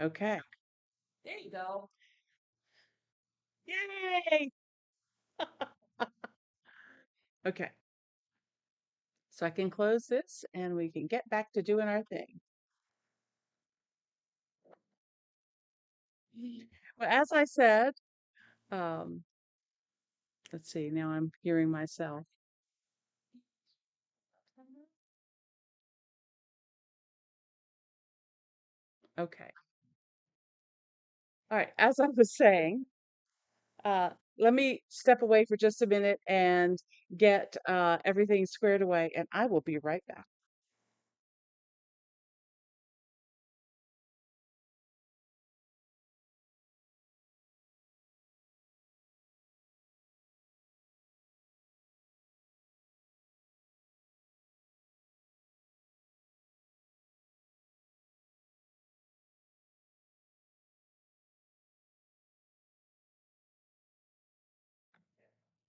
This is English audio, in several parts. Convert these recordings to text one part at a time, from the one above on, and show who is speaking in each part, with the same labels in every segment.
Speaker 1: Okay.
Speaker 2: There you go.
Speaker 1: Yay! Okay. So I can close this and we can get back to doing our thing. Well, as I said, um, let's see, now I'm hearing myself. Okay. All right. As I was saying, uh, let me step away for just a minute and get everything squared away, and I will be right back.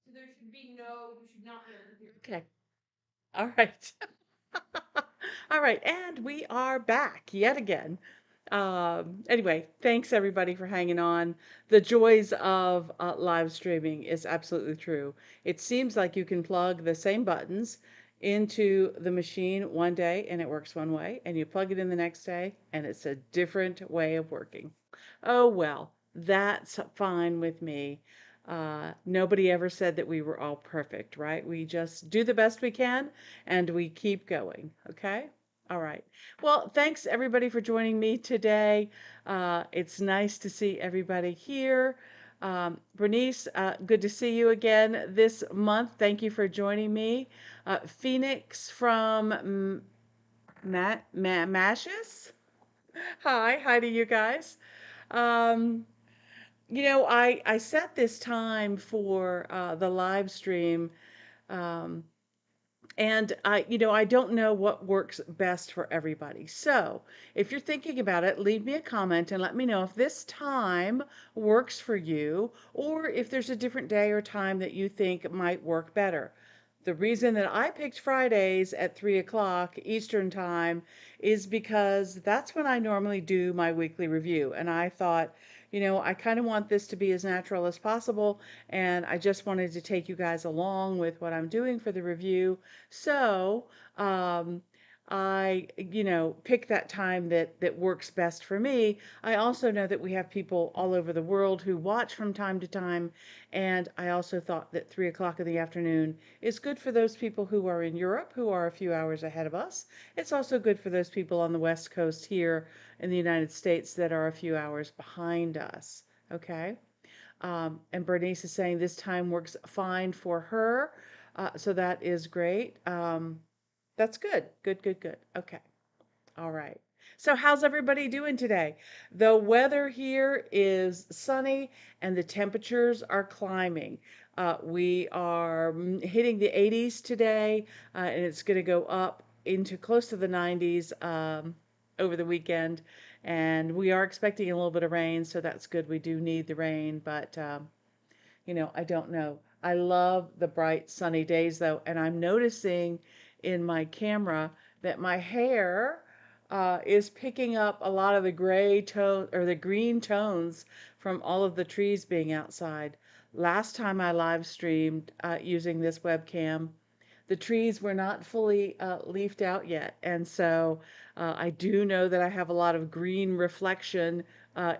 Speaker 2: So there should be no, you should not be able to hear.
Speaker 1: Okay. All right. All right, and we are back yet again. Anyway, thanks everybody for hanging on. The joys of live streaming is absolutely true. It seems like you can plug the same buttons into the machine one day and it works one way, and you plug it in the next day and it's a different way of working. Oh well, that's fine with me. Nobody ever said that we were all perfect, right? We just do the best we can and we keep going. Okay? All right. Well, thanks everybody for joining me today. It's nice to see everybody here. Bernice, good to see you again this month. Thank you for joining me. Phoenix from Mashes. Hi to you guys. Um, I set this time for the live stream. Um, and I don't know what works best for everybody. So if you're thinking about it, leave me a comment and let me know if this time works for you or if there's a different day or time that you think might work better. The reason that I picked Fridays at 3 o'clock Eastern time is because that's when I normally do my weekly review. And I thought, I kind of want this to be as natural as possible. And I just wanted to take you guys along with what I'm doing for the review. So, um, I pick that time that works best for me. I also know that we have people all over the world who watch from time to time, and I also thought that 3 o'clock in the afternoon is good for those people who are in Europe, who are a few hours ahead of us. It's also good for those people on the West Coast here in the United States that are a few hours behind us. Okay. And Bernice is saying this time works fine for her. So that is great. That's good. Good, good, good. Okay. All right. So, how's everybody doing today? The weather here is sunny and the temperatures are climbing. We are hitting the 80s today, and it's going to go up into close to the 90s over the weekend. And we are expecting a little bit of rain, so that's good. We do need the rain, but I don't know. I love the bright sunny days though, and I'm noticing in my camera that my hair is picking up a lot of the gray tone or the green tones from all of the trees being outside. Last time I live streamed using this webcam, the trees were not fully leafed out yet. And so I do know that I have a lot of green reflection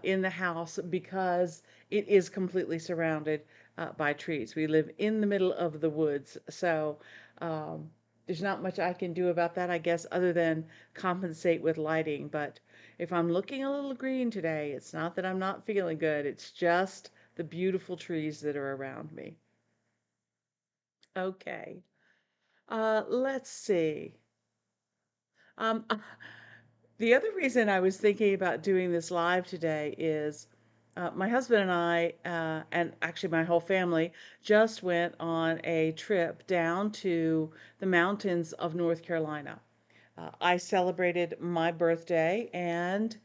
Speaker 1: in the house because it is completely surrounded by trees. We live in the middle of the woods. So um, there's not much I can do about that, I guess, other than compensate with lighting. But if I'm looking a little green today, it's not that I'm not feeling good. It's just the beautiful trees that are around me. Okay. Let's see. Um, the other reason I was thinking about doing this live today is my husband and actually my whole family, just went on a trip down to the mountains of North Carolina. I celebrated my birthday and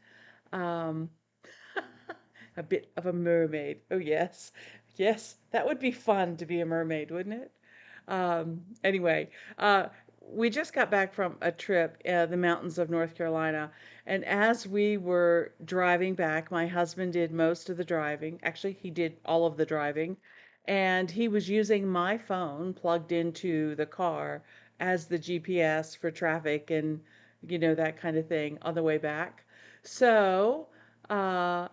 Speaker 1: um, a bit of a mermaid. Oh, yes. Yes, that would be fun to be a mermaid, wouldn't it? Anyway, we just got back from a trip, the mountains of North Carolina, and as we were driving back, my husband did most of the driving. Actually, he did all of the driving, and he was using my phone plugged into the car as the GPS for traffic and, that kind of thing on the way back. So, uh,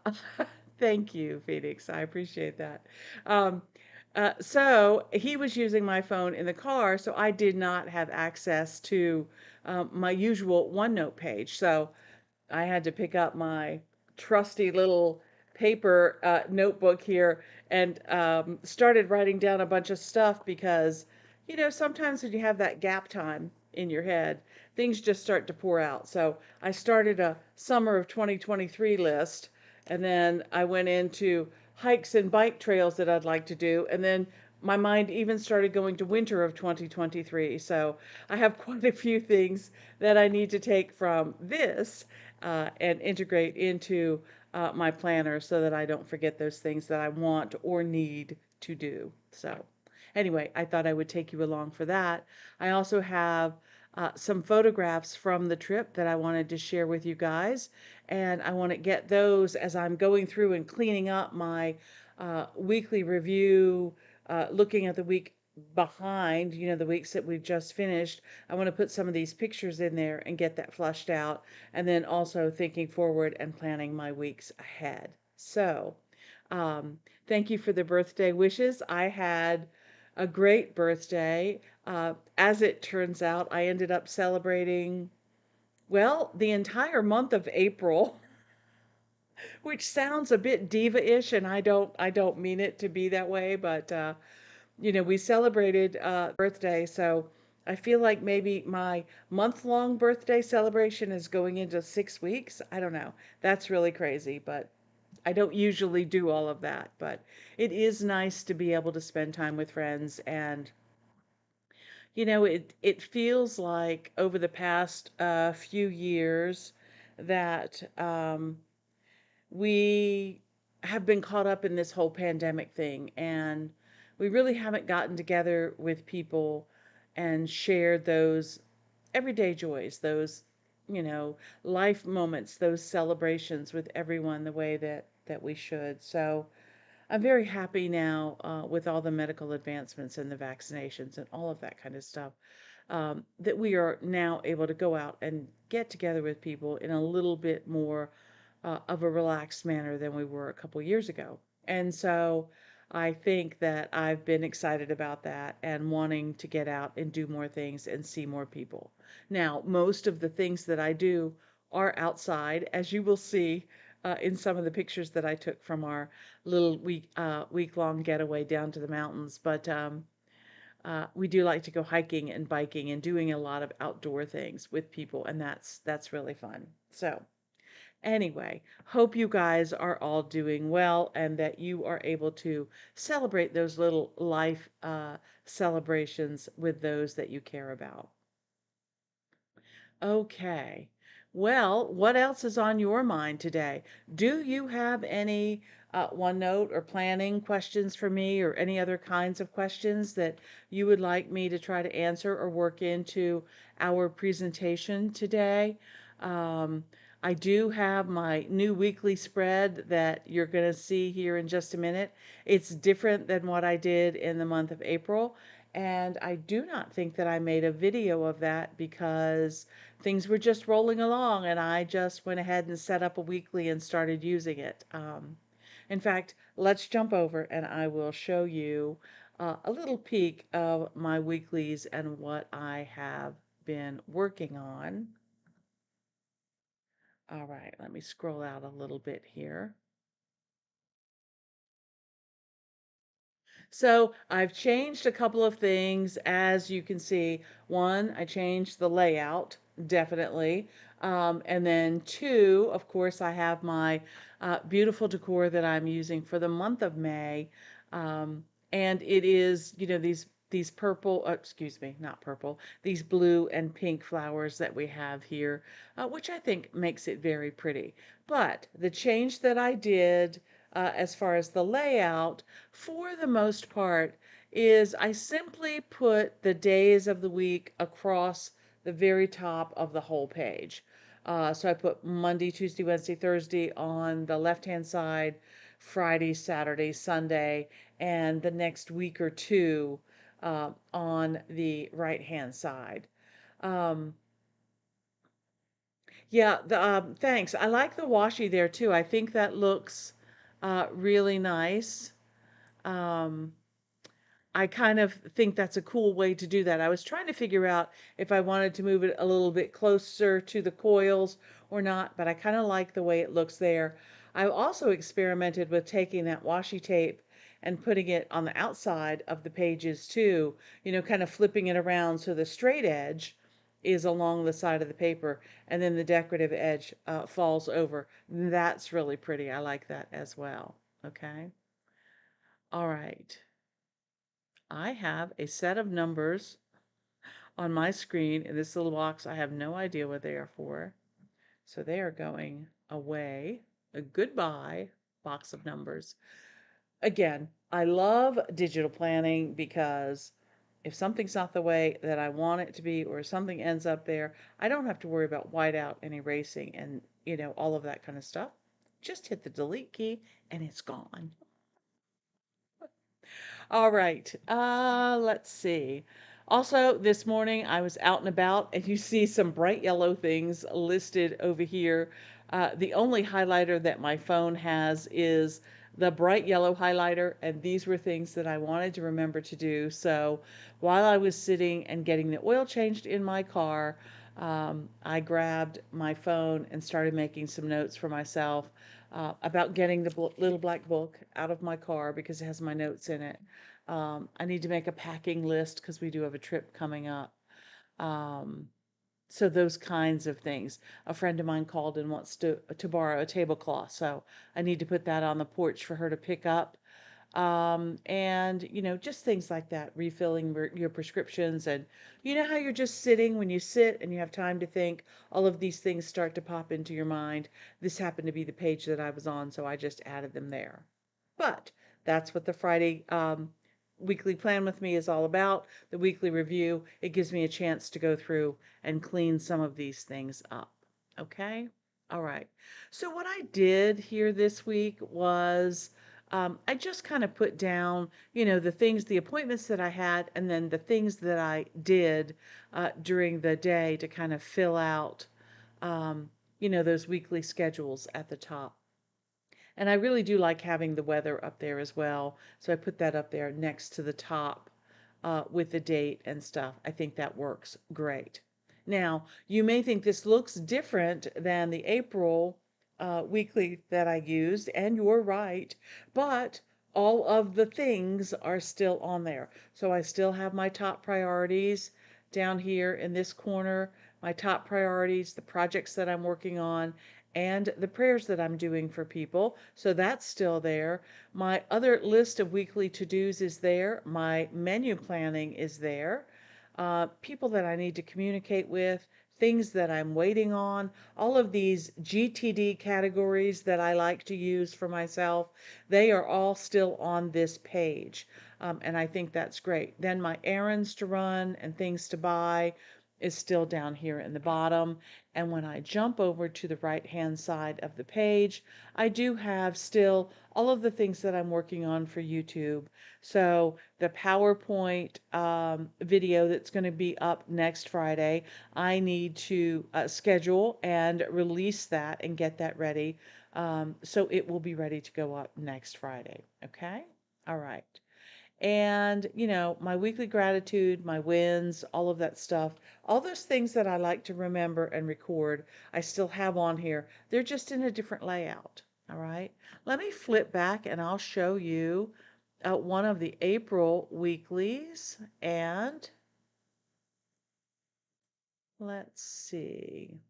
Speaker 1: thank you, Phoenix. I appreciate that. Um, so he was using my phone in the car, so I did not have access to my usual OneNote page. So I had to pick up my trusty little paper notebook here and started writing down a bunch of stuff because, sometimes when you have that gap time in your head, things just start to pour out. So I started a summer of 2023 list, and then I went into hikes and bike trails that I'd like to do, and then my mind even started going to winter of 2023. So I have quite a few things that I need to take from this and integrate into my planner so that I don't forget those things that I want or need to do. So, anyway, I thought I would take you along for that. I also have some photographs from the trip that I wanted to share with you guys, and I want to get those as I'm going through and cleaning up my weekly review, looking at the week behind, the weeks that we've just finished. I want to put some of these pictures in there and get that flushed out, and then also thinking forward and planning my weeks ahead. So, um, thank you for the birthday wishes. I had a great birthday. As it turns out, I ended up celebrating, well, the entire month of April, which sounds a bit diva-ish, and I don't mean it to be that way, but we celebrated birthday, so I feel like maybe my month-long birthday celebration is going into 6 weeks. I don't know. That's really crazy, but I don't usually do all of that. But it is nice to be able to spend time with friends, and it feels like over the past few years that we have been caught up in this whole pandemic thing, and we really haven't gotten together with people and shared those everyday joys, those, you know, life moments, those celebrations with everyone the way that we should. So I'm very happy now with all the medical advancements and the vaccinations and all of that kind of stuff, that we are now able to go out and get together with people in a little bit more of a relaxed manner than we were a couple years ago. And so I think that I've been excited about that and wanting to get out and do more things and see more people. Now, most of the things that I do are outside, as you will see in some of the pictures that I took from our little week long getaway down to the mountains. But we do like to go hiking and biking and doing a lot of outdoor things with people, and that's really fun. So anyway, hope you guys are all doing well and that you are able to celebrate those little life celebrations with those that you care about. Okay. Well, what else is on your mind today? Do you have any OneNote or planning questions for me or any other kinds of questions that you would like me to try to answer or work into our presentation today? Um, I do have my new weekly spread that you're going to see here in just a minute. It's different than what I did in the month of April, and I do not think that I made a video of that because things were just rolling along and I just went ahead and set up a weekly and started using it. In fact, let's jump over and I will show you a little peek of my weeklies and what I have been working on. All right, let me scroll out a little bit here. So I've changed a couple of things, as you can see. One, I changed the layout, definitely. And then two, of course, I have my beautiful decor that I'm using for the month of May. And it is, these purple, excuse me, not purple, these blue and pink flowers that we have here, which I think makes it very pretty. But the change that I did as far as the layout, for the most part, is I simply put the days of the week across the very top of the whole page. So I put Monday, Tuesday, Wednesday, Thursday on the left-hand side, Friday, Saturday, Sunday, and the next week or two on the right-hand side. Um, yeah, thanks. I like the washi there too. I think that looks really nice. Um, I kind of think that's a cool way to do that. I was trying to figure out if I wanted to move it a little bit closer to the coils or not, but I kind of like the way it looks there. I've also experimented with taking that washi tape and putting it on the outside of the pages too, kind of flipping it around so the straight edge is along the side of the paper and then the decorative edge falls over. That's really pretty. I like that as well. Okay. All right. I have a set of numbers on my screen in this little box. I have no idea what they are for. So they are going away. A goodbye box of numbers. Again, I love digital planning because if something's not the way that I want it to be, or something ends up there, I don't have to worry about whiteout and erasing and, all of that kind of stuff. Just hit the delete key and it's gone. All right. Let's see. Also, this morning I was out and about, and you see some bright yellow things listed over here. The only highlighter that my phone has is the bright yellow highlighter, and these were things that I wanted to remember to do. So while I was sitting and getting the oil changed in my car, I grabbed my phone and started making some notes for myself about getting the little black book out of my car because it has my notes in it. I need to make a packing list because we do have a trip coming up. Um, so those kinds of things. A friend of mine called and wants to borrow a tablecloth, so I need to put that on the porch for her to pick up. And just things like that, refilling your prescriptions, and how you're just sitting when you sit and you have time to think, all of these things start to pop into your mind. This happened to be the page that I was on, so I just added them there. But that's what the Friday weekly plan with me is all about. The weekly review, it gives me a chance to go through and clean some of these things up. Okay? All right. So what I did here this week was I just kind of put down, the things, the appointments that I had, and then the things that I did during the day to kind of fill out, um, those weekly schedules at the top. And I really do like having the weather up there as well. So I put that up there next to the top with the date and stuff. I think that works great. Now, you may think this looks different than the April weekly that I used, and you're right, but all of the things are still on there. So I still have my top priorities down here in this corner, my top priorities, the projects that I'm working on, and the prayers that I'm doing for people. So that's still there. My other list of weekly to-dos is there. My menu planning is there. People that I need to communicate with, things that I'm waiting on, all of these GTD categories that I like to use for myself, they are all still on this page. And I think that's great. Then my errands to run and things to buy is still down here in the bottom. And when I jump over to the right hand side of the page, I do have still all of the things that I'm working on for YouTube. So the PowerPoint video that's going to be up next Friday, I need to schedule and release that and get that ready. So it will be ready to go up next Friday. Okay? All right. And, my weekly gratitude, my wins, all of that stuff, all those things that I like to remember and record, I still have on here. They're just in a different layout. All right. Let me flip back and I'll show you one of the April weeklies. And let's see.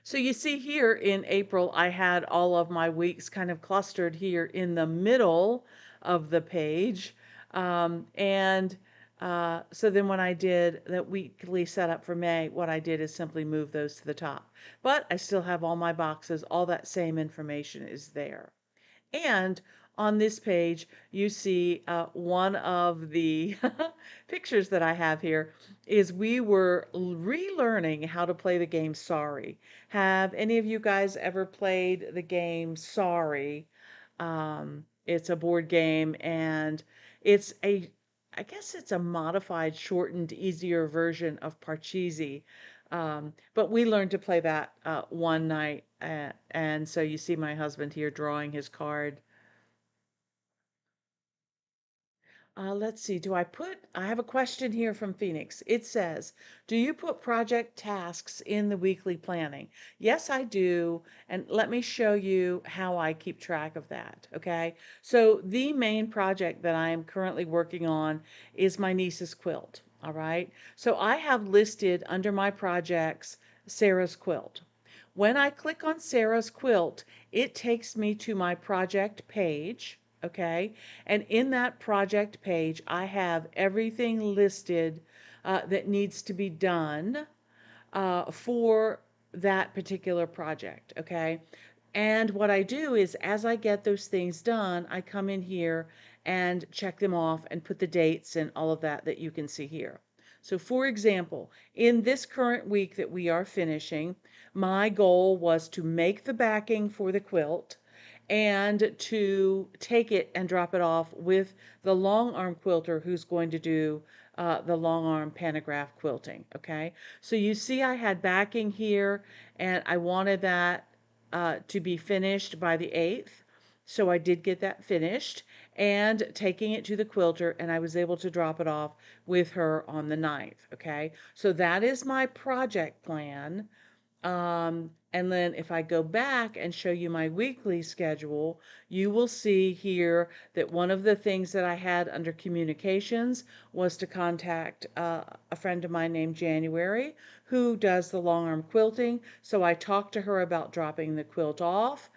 Speaker 1: So you see here in April, I had all of my weeks kind of clustered here in the middle of the page. And so then when I did that weekly setup for May, what I did is simply move those to the top. But I still have all my boxes, all that same information is there. And on this page, you see one of the pictures that I have here is we were relearning how to play the game Sorry. Have any of you guys ever played the game Sorry? It's a board game and it's a, I guess it's a modified, shortened, easier version of Parcheesi. But we learned to play that one night. And so you see my husband here drawing his card. Let's see. I have a question here from Phoenix. It says, do you put project tasks in the weekly planning? Yes, I do. And let me show you how I keep track of that. Okay. So the main project that I am currently working on is my niece's quilt. All right. So I have listed under my projects Sarah's quilt. When I click on Sarah's quilt, it takes me to my project page. Okay. And in that project page, I have everything listed that needs to be done for that particular project. Okay. And what I do is, as I get those things done, I come in here and check them off and put the dates and all of that that you can see here. So, for example, in this current week that we are finishing, my goal was to make the backing for the quilt and to take it and drop it off with the long arm quilter who's going to do the long arm pantograph quilting. Okay, so you see I had backing here and I wanted that to be finished by the 8th. So I did get that finished and taking it to the quilter, and I was able to drop it off with her on the 9th. Okay, so that is my project plan. And then if I go back and show you my weekly schedule, you will see here that one of the things that I had under communications was to contact a friend of mine named January who does the long arm quilting. So I talked to her about dropping the quilt off.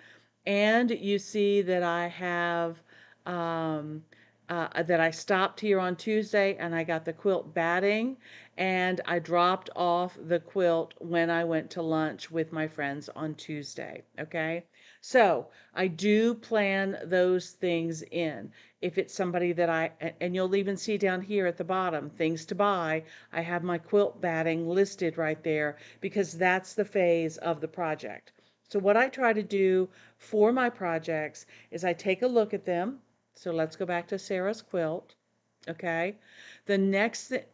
Speaker 1: And you see that I have um, that I stopped here on Tuesday and I got the quilt batting and I dropped off the quilt when I went to lunch with my friends on Tuesday. Okay. So I do plan those things in. If it's somebody that and you'll even see down here at the bottom, things to buy, I have my quilt batting listed right there because that's the phase of the project. So what I try to do for my projects is I take a look at them. So let's go back to Sarah's quilt. Okay.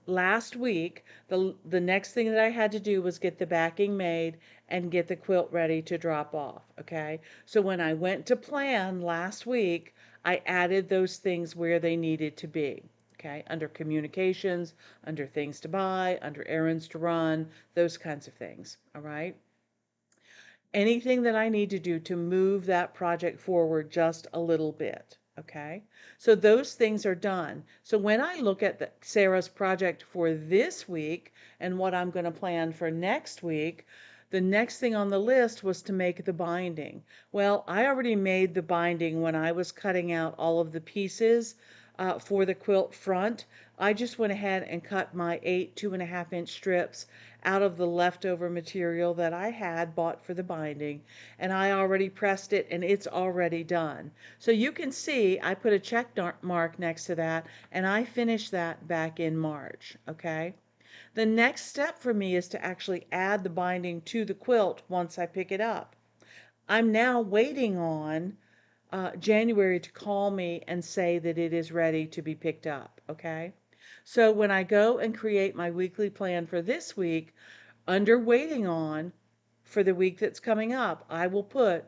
Speaker 1: Last week, the next thing that I had to do was get the backing made and get the quilt ready to drop off. Okay. So when I went to plan last week, I added those things where they needed to be. Okay. Under communications, under things to buy, under errands to run, those kinds of things. All right. Anything that I need to do to move that project forward just a little bit. Okay, so those things are done. So when I look at Sarah's project for this week and what I'm going to plan for next week, the next thing on the list was to make the binding. Well, I already made the binding when I was cutting out all of the pieces for the quilt front. I just went ahead and cut my 8 2.5 inch strips out of the leftover material that I had bought for the binding, and I already pressed it and it's already done. So you can see I put a check mark next to that and I finished that back in March. Okay. The next step for me is to actually add the binding to the quilt once I pick it up. I'm now waiting on January to call me and say that it is ready to be picked up. Okay. So when I go and create my weekly plan for this week, under waiting on for the week that's coming up, I will put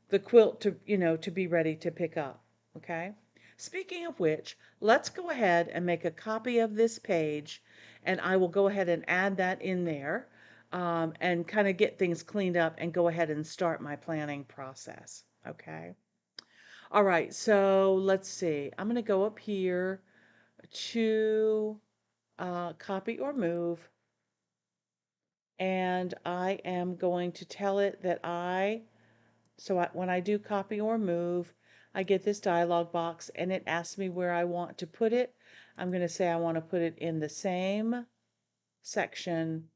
Speaker 1: the quilt to be ready to pick up. Okay. Speaking of which, let's go ahead and make a copy of this page and I will go ahead and add that in there and kind of get things cleaned up and go ahead and start my planning process. Okay. All right, so let's see. I'm going to go up here to copy or move, and I am going to tell it that when I do copy or move, I get this dialog box and it asks me where I want to put it. I'm going to say I want to put it in the same section.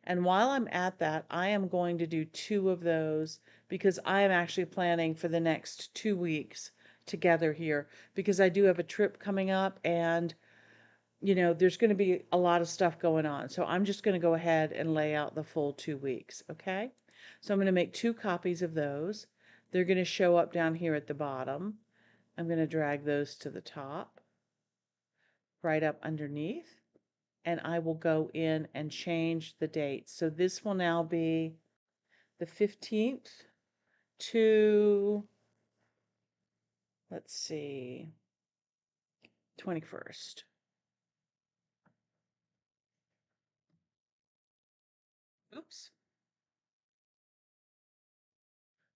Speaker 1: And while I'm at that, I am going to do 2 of those because I am actually planning for the next 2 weeks together here because I do have a trip coming up and there's going to be a lot of stuff going on. So I'm just going to go ahead and lay out the full 2 weeks, okay? So I'm going to make 2 copies of those. They're going to show up down here at the bottom. I'm going to drag those to the top, right up underneath, and I will go in and change the dates. So this will now be the 15th to, let's see, 21st. Oops.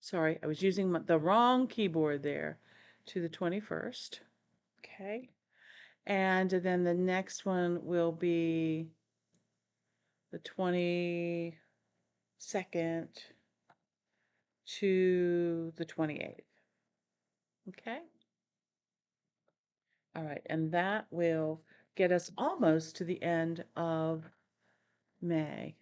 Speaker 1: Sorry, I was using the wrong keyboard there. To the 21st. Okay. And then the next one will be the 22nd to the 28th. Okay. All right. And that will get us almost to the end of May.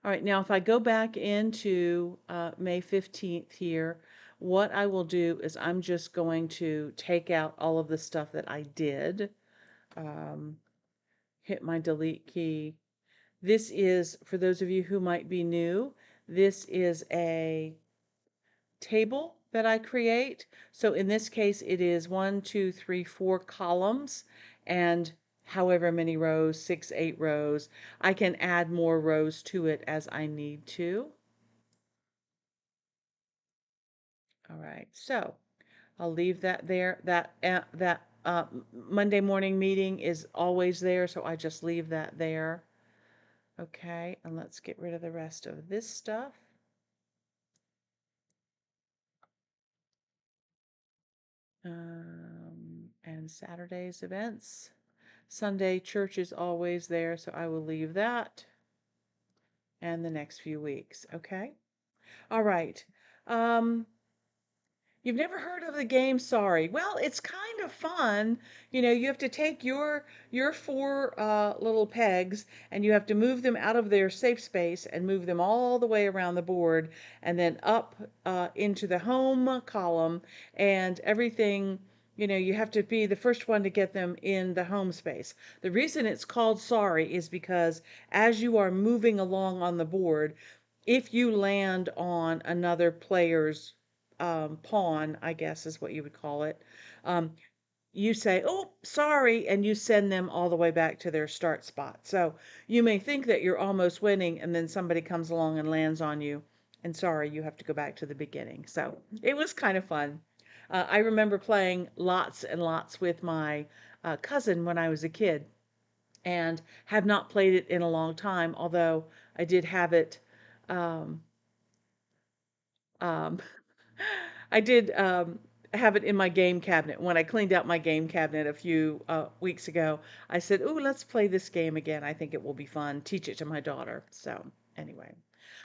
Speaker 1: All right. Now, if I go back into May 15th here, what I will do is I'm just going to take out all of the stuff that I did. Hit my delete key. This is, for those of you who might be new, this is a table that I create. So in this case, it is 1, 2, 3, 4 columns and however many rows, 6, 8 rows. I can add more rows to it as I need to. All right, so I'll leave that there. That Monday morning meeting is always there, so I just leave that there. Okay, and let's get rid of the rest of this stuff. And Saturday's events. Sunday church is always there, so I will leave that and the next few weeks. Okay. All right. Um, You've never heard of the game Sorry. Well, it's kind of fun. You have to take your four little pegs and you have to move them out of their safe space and move them all the way around the board and then up into the home column and everything. You have to be the first one to get them in the home space. The reason it's called Sorry is because as you are moving along on the board, if you land on another player's pawn, I guess is what you would call it, um, you say, oh, sorry, and you send them all the way back to their start spot. So you may think that you're almost winning, and then somebody comes along and lands on you, and sorry, you have to go back to the beginning. So it was kind of fun. I remember playing lots and lots with my cousin when I was a kid, and have not played it in a long time, although I did have it. Um, um, I did have it in my game cabinet. When I cleaned out my game cabinet a few weeks ago, I said, "Ooh, let's play this game again. I think it will be fun. Teach it to my daughter." So, anyway.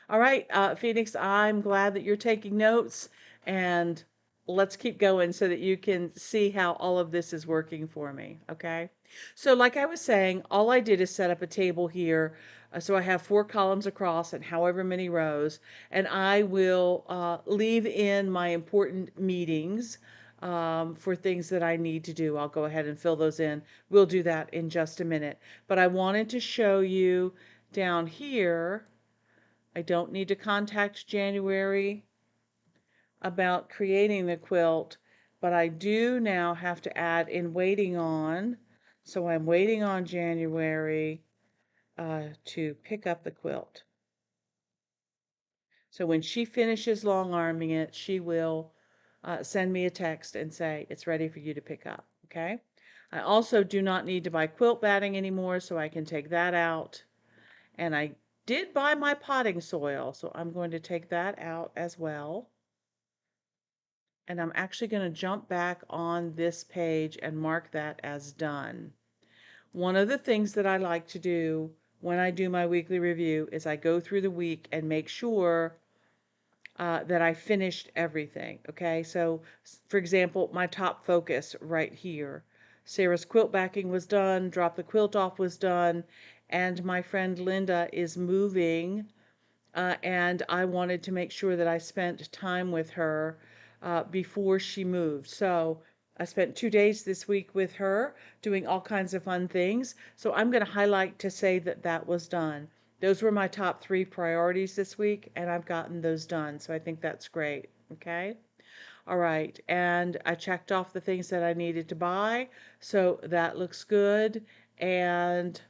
Speaker 1: All right, Phoenix, I'm glad that you're taking notes and let's keep going so that you can see how all of this is working for me, okay? So like I was saying, all I did is set up a table here. So I have 4 columns across and however many rows, and I will leave in my important meetings for things that I need to do. I'll go ahead and fill those in. We'll do that in just a minute. But I wanted to show you down here, I don't need to contact January about creating the quilt, but I do now have to add in waiting on. So I'm waiting on January to pick up the quilt. So when she finishes long arming it, she will send me a text and say, it's ready for you to pick up, okay? I also do not need to buy quilt batting anymore, so I can take that out. And I did buy my potting soil, so I'm going to take that out as well. And I'm actually going to jump back on this page and mark that as done. One of the things that I like to do when I do my weekly review is I go through the week and make sure that I finished everything. Okay, so for example, my top focus right here. Sarah's quilt backing was done, drop the quilt off was done, and my friend Linda is moving and I wanted to make sure that I spent time with her before she moved. So I spent 2 days this week with her doing all kinds of fun things. So I'm going to highlight to say that that was done. Those were my top three priorities this week, and I've gotten those done. So I think that's great. Okay. All right. And I checked off the things that I needed to buy. So that looks good. And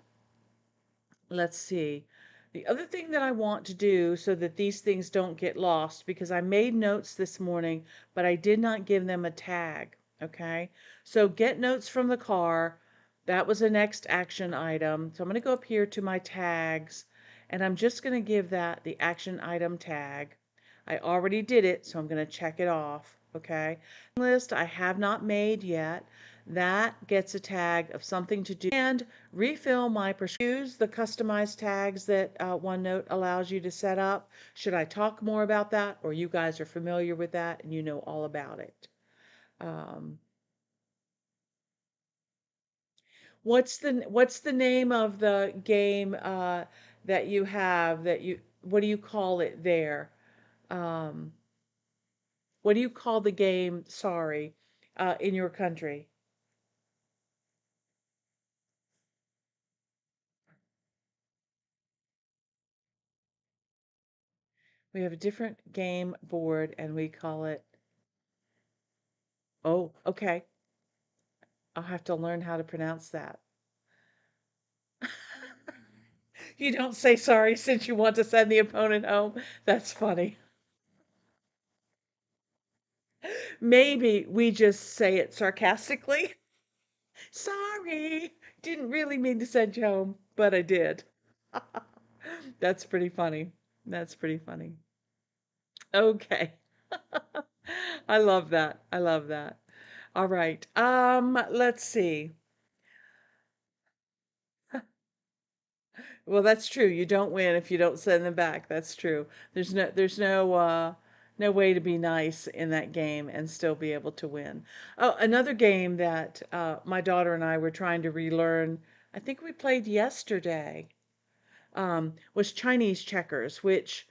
Speaker 1: let's see. The other thing that I want to do so that these things don't get lost, because I made notes this morning, but I did not give them a tag. Okay. So get notes from the car. That was a next action item. So I'm going to go up here to my tags and I'm just going to give that the action item tag. I already did it, so I'm going to check it off. Okay. List I have not made yet. That gets a tag of something to do. And refill my prescription. Use the customized tags that OneNote allows you to set up. Should I talk more about that, or you guys are familiar with that and you know all about it? Um, what's the name of the game that you have that you what do you call it there? Um, what do you call the game? Sorry, in your country. We have a different game board and we call it. Oh, okay. I'll have to learn how to pronounce that. You don't say sorry since you want to send the opponent home. That's funny. Maybe we just say it sarcastically. Sorry. Didn't really mean to send you home, but I did. That's pretty funny. That's pretty funny. Okay. I love that. I love that. All right. Let's see. Well, that's true. You don't win if you don't send them back. That's true. There's no way to be nice in that game and still be able to win. Oh, another game that my daughter and I were trying to relearn. I think we played yesterday. Was Chinese checkers, which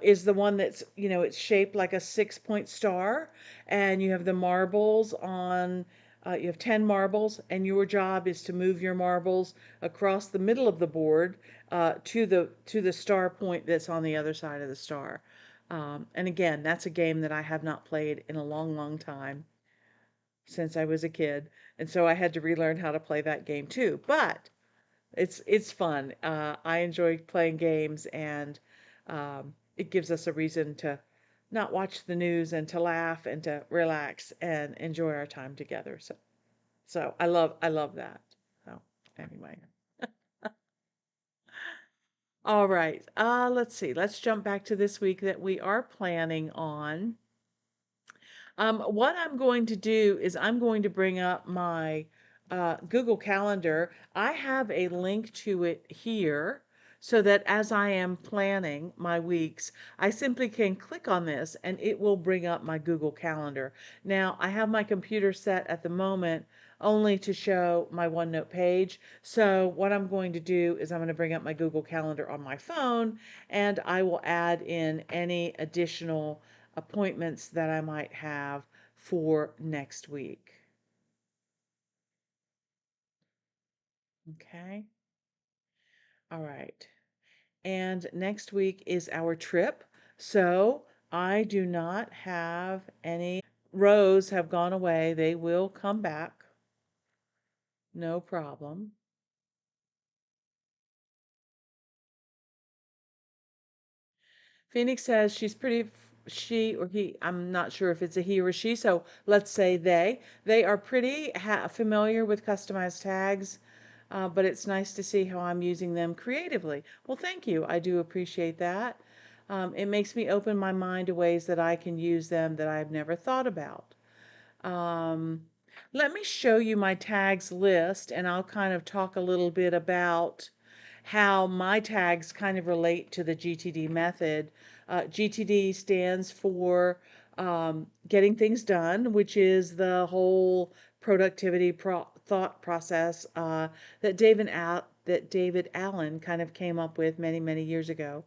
Speaker 1: is the one that's, it's shaped like a 6 point star, and you have the marbles on, you have 10 marbles, and your job is to move your marbles across the middle of the board to the star point that's on the other side of the star. And again, that's a game that I have not played in a long, long time since I was a kid. And so I had to relearn how to play that game too. But it's fun. I enjoy playing games, and it gives us a reason to not watch the news and to laugh and to relax and enjoy our time together. So I love that. So anyway, all right. Let's see. Let's jump back to this week that we are planning on. What I'm going to do is I'm going to bring up my Google Calendar. I have a link to it here so that as I am planning my weeks, I simply can click on this and it will bring up my Google Calendar. Now, I have my computer set at the moment only to show my OneNote page. So what I'm going to do is I'm going to bring up my Google Calendar on my phone and I will add in any additional appointments that I might have for next week. Okay. All right. And next week is our trip. So I do not have any. Rows have gone away. They will come back. No problem. Phoenix says she's pretty, she or he, I'm not sure if it's a he or she, so let's say they. They are pretty familiar with customized tags, but it's nice to see how I'm using them creatively. Well, thank you. I do appreciate that. It makes me open my mind to ways that I can use them that I've never thought about. Um, Let me show you my tags list, and I'll kind of talk a little bit about how my tags kind of relate to the GTD method. GTD stands for Getting Things Done, which is the whole productivity thought process that David Allen kind of came up with many, many years ago.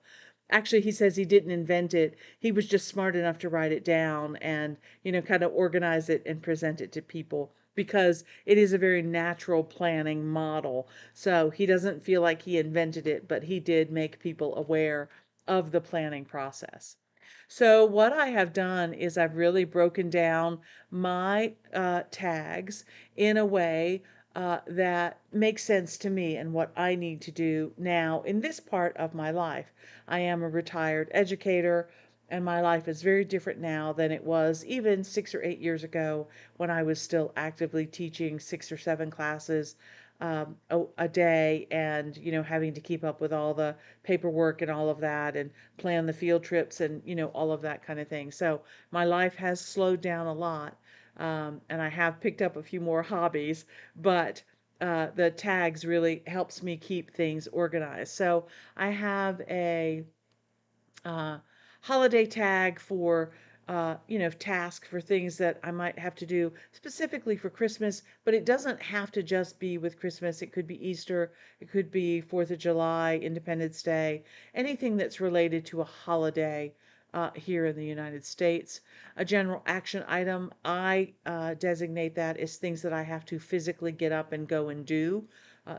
Speaker 1: Actually, he says he didn't invent it. He was just smart enough to write it down and, kind of organize it and present it to people because it is a very natural planning model. So he doesn't feel like he invented it, but he did make people aware of the planning process. So what I have done is I've really broken down my tags in a way that makes sense to me and what I need to do now in this part of my life. I am a retired educator, and my life is very different now than it was even 6 or 8 years ago when I was still actively teaching 6 or 7 classes a day, and having to keep up with all the paperwork and all of that, and plan the field trips, and all of that kind of thing. So my life has slowed down a lot, and I have picked up a few more hobbies, but the tags really helps me keep things organized. So I have a uh, holiday tag for task for things that I might have to do specifically for Christmas, but it doesn't have to just be with Christmas. It could be Easter, it could be 4th of July, Independence Day, anything that's related to a holiday here in the United States. A general action item, I designate that as things that I have to physically get up and go and do.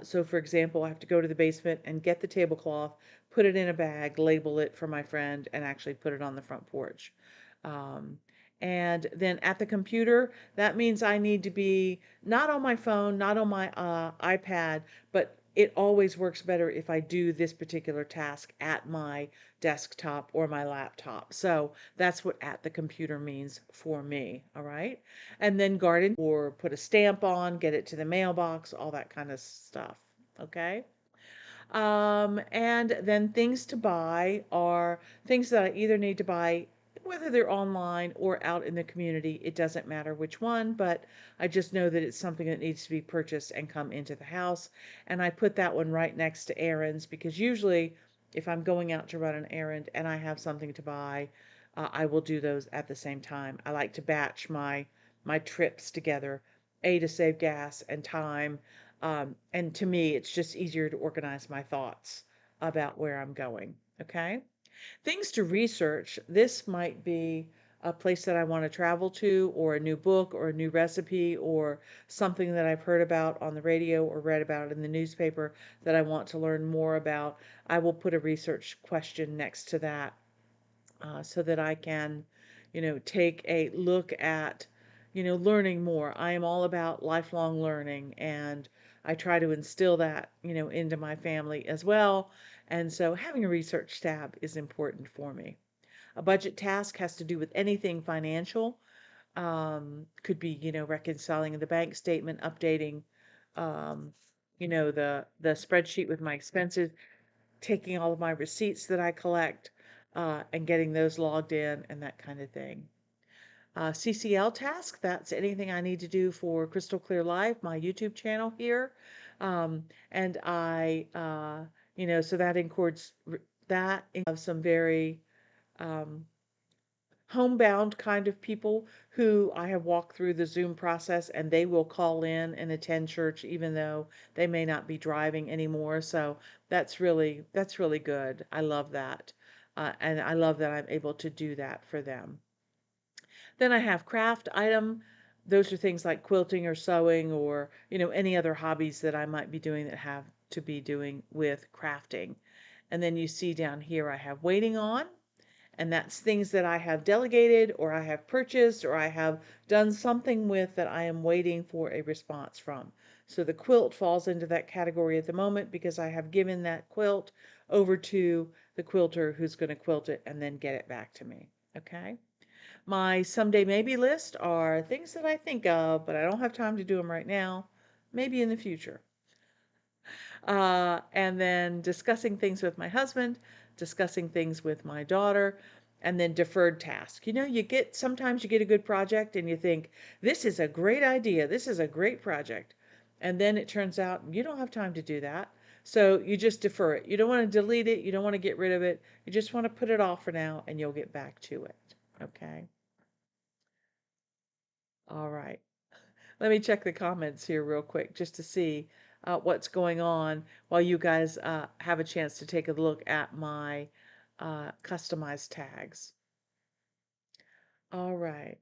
Speaker 1: So, for example, I have to go to the basement and get the tablecloth, put it in a bag, label it for my friend, and actually put it on the front porch. Um, and then at the computer, that means I need to be not on my phone, not on my iPad, but it always works better if I do this particular task at my desktop or my laptop. So that's what at the computer means for me. All right. And then garden or put a stamp on, get it to the mailbox, all that kind of stuff. Okay. And then things to buy are things that I either need to buy, whether they're online or out in the community. It doesn't matter which one, but I just know that it's something that needs to be purchased and come into the house. And I put that one right next to errands because usually if I'm going out to run an errand and I have something to buy, I will do those at the same time. I like to batch my trips together, A, to save gas and time, and to me, it's just easier to organize my thoughts about where I'm going. Okay. Things to research. This might be a place that I want to travel to, or a new book, or a new recipe, or something that I've heard about on the radio or read about in the newspaper that I want to learn more about. I will put a research question next to that so that I can, take a look at, learning more. I am all about lifelong learning, and I try to instill that, into my family as well. And so having a research tab is important for me. A budget task has to do with anything financial. Could be, reconciling the bank statement, updating, um, the spreadsheet with my expenses, taking all of my receipts that I collect and getting those logged in and that kind of thing. CCL task, that's anything I need to do for Crystal Clear Life, my YouTube channel here. And so that includes that of some very um, homebound kind of people who I have walked through the Zoom process, and they will call in and attend church even though they may not be driving anymore. So that's really good. I love that. And I love that I'm able to do that for them. Then I have craft item. Those are things like quilting or sewing or, any other hobbies that I might be doing that have to be doing with crafting. And then you see down here I have waiting on, and that's things that I have delegated or I have purchased or I have done something with that I am waiting for a response from. So the quilt falls into that category at the moment because I have given that quilt over to the quilter who's going to quilt it and then get it back to me. Okay. My someday maybe list are things that I think of, but I don't have time to do them right now. Maybe in the future. And then discussing things with my husband, discussing things with my daughter, and then deferred task. Sometimes you get a good project and you think, this is a great idea, this is a great project. And then it turns out you don't have time to do that. So you just defer it. You don't want to delete it, you don't want to get rid of it. You just want to put it off for now and you'll get back to it. Okay. All right. Let me check the comments here real quick just to see what's going on while you guys have a chance to take a look at my customized tags. All right.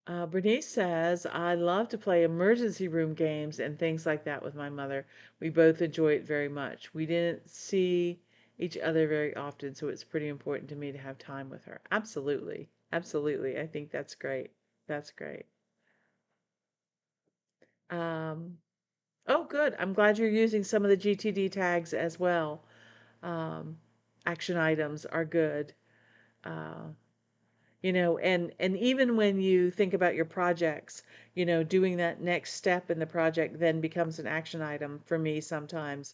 Speaker 1: Bernice says, I love to play emergency room games and things like that with my mother. We both enjoy it very much. We didn't see each other very often, so it's pretty important to me to have time with her. Absolutely. Absolutely. I think that's great. That's great. Um, oh, good. I'm glad you're using some of the GTD tags as well. Um, Action items are good. Uh, and even when you think about your projects, doing that next step in the project then becomes an action item for me sometimes.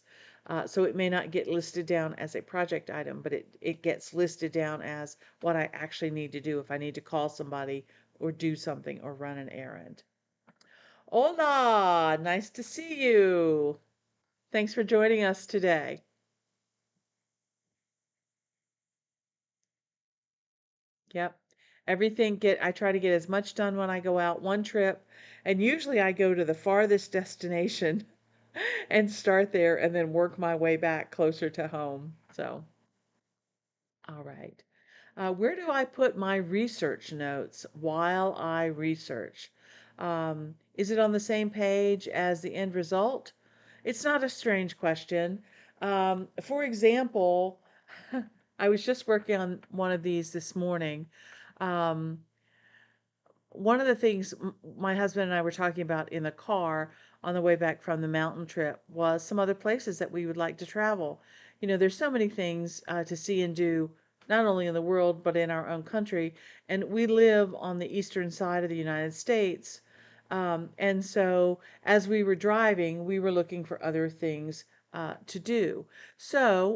Speaker 1: So it may not get listed down as a project item, but it gets listed down as what I actually need to do if I need to call somebody or do something or run an errand. Hola, nice to see you. Thanks for joining us today. Yep. I try to get as much done when I go out one trip, and usually I go to the farthest destination and start there and then work my way back closer to home. So, all right. Where do I put my research notes while I research? Is it on the same page as the end result? It's not a strange question. For example, I was just working on one of these this morning. Um, One of the things my husband and I were talking about in the car on the way back from the mountain trip was some other places that we would like to travel. There's so many things to see and do, not only in the world, but in our own country. And we live on the eastern side of the United States. And so as we were driving, we were looking for other things to do. So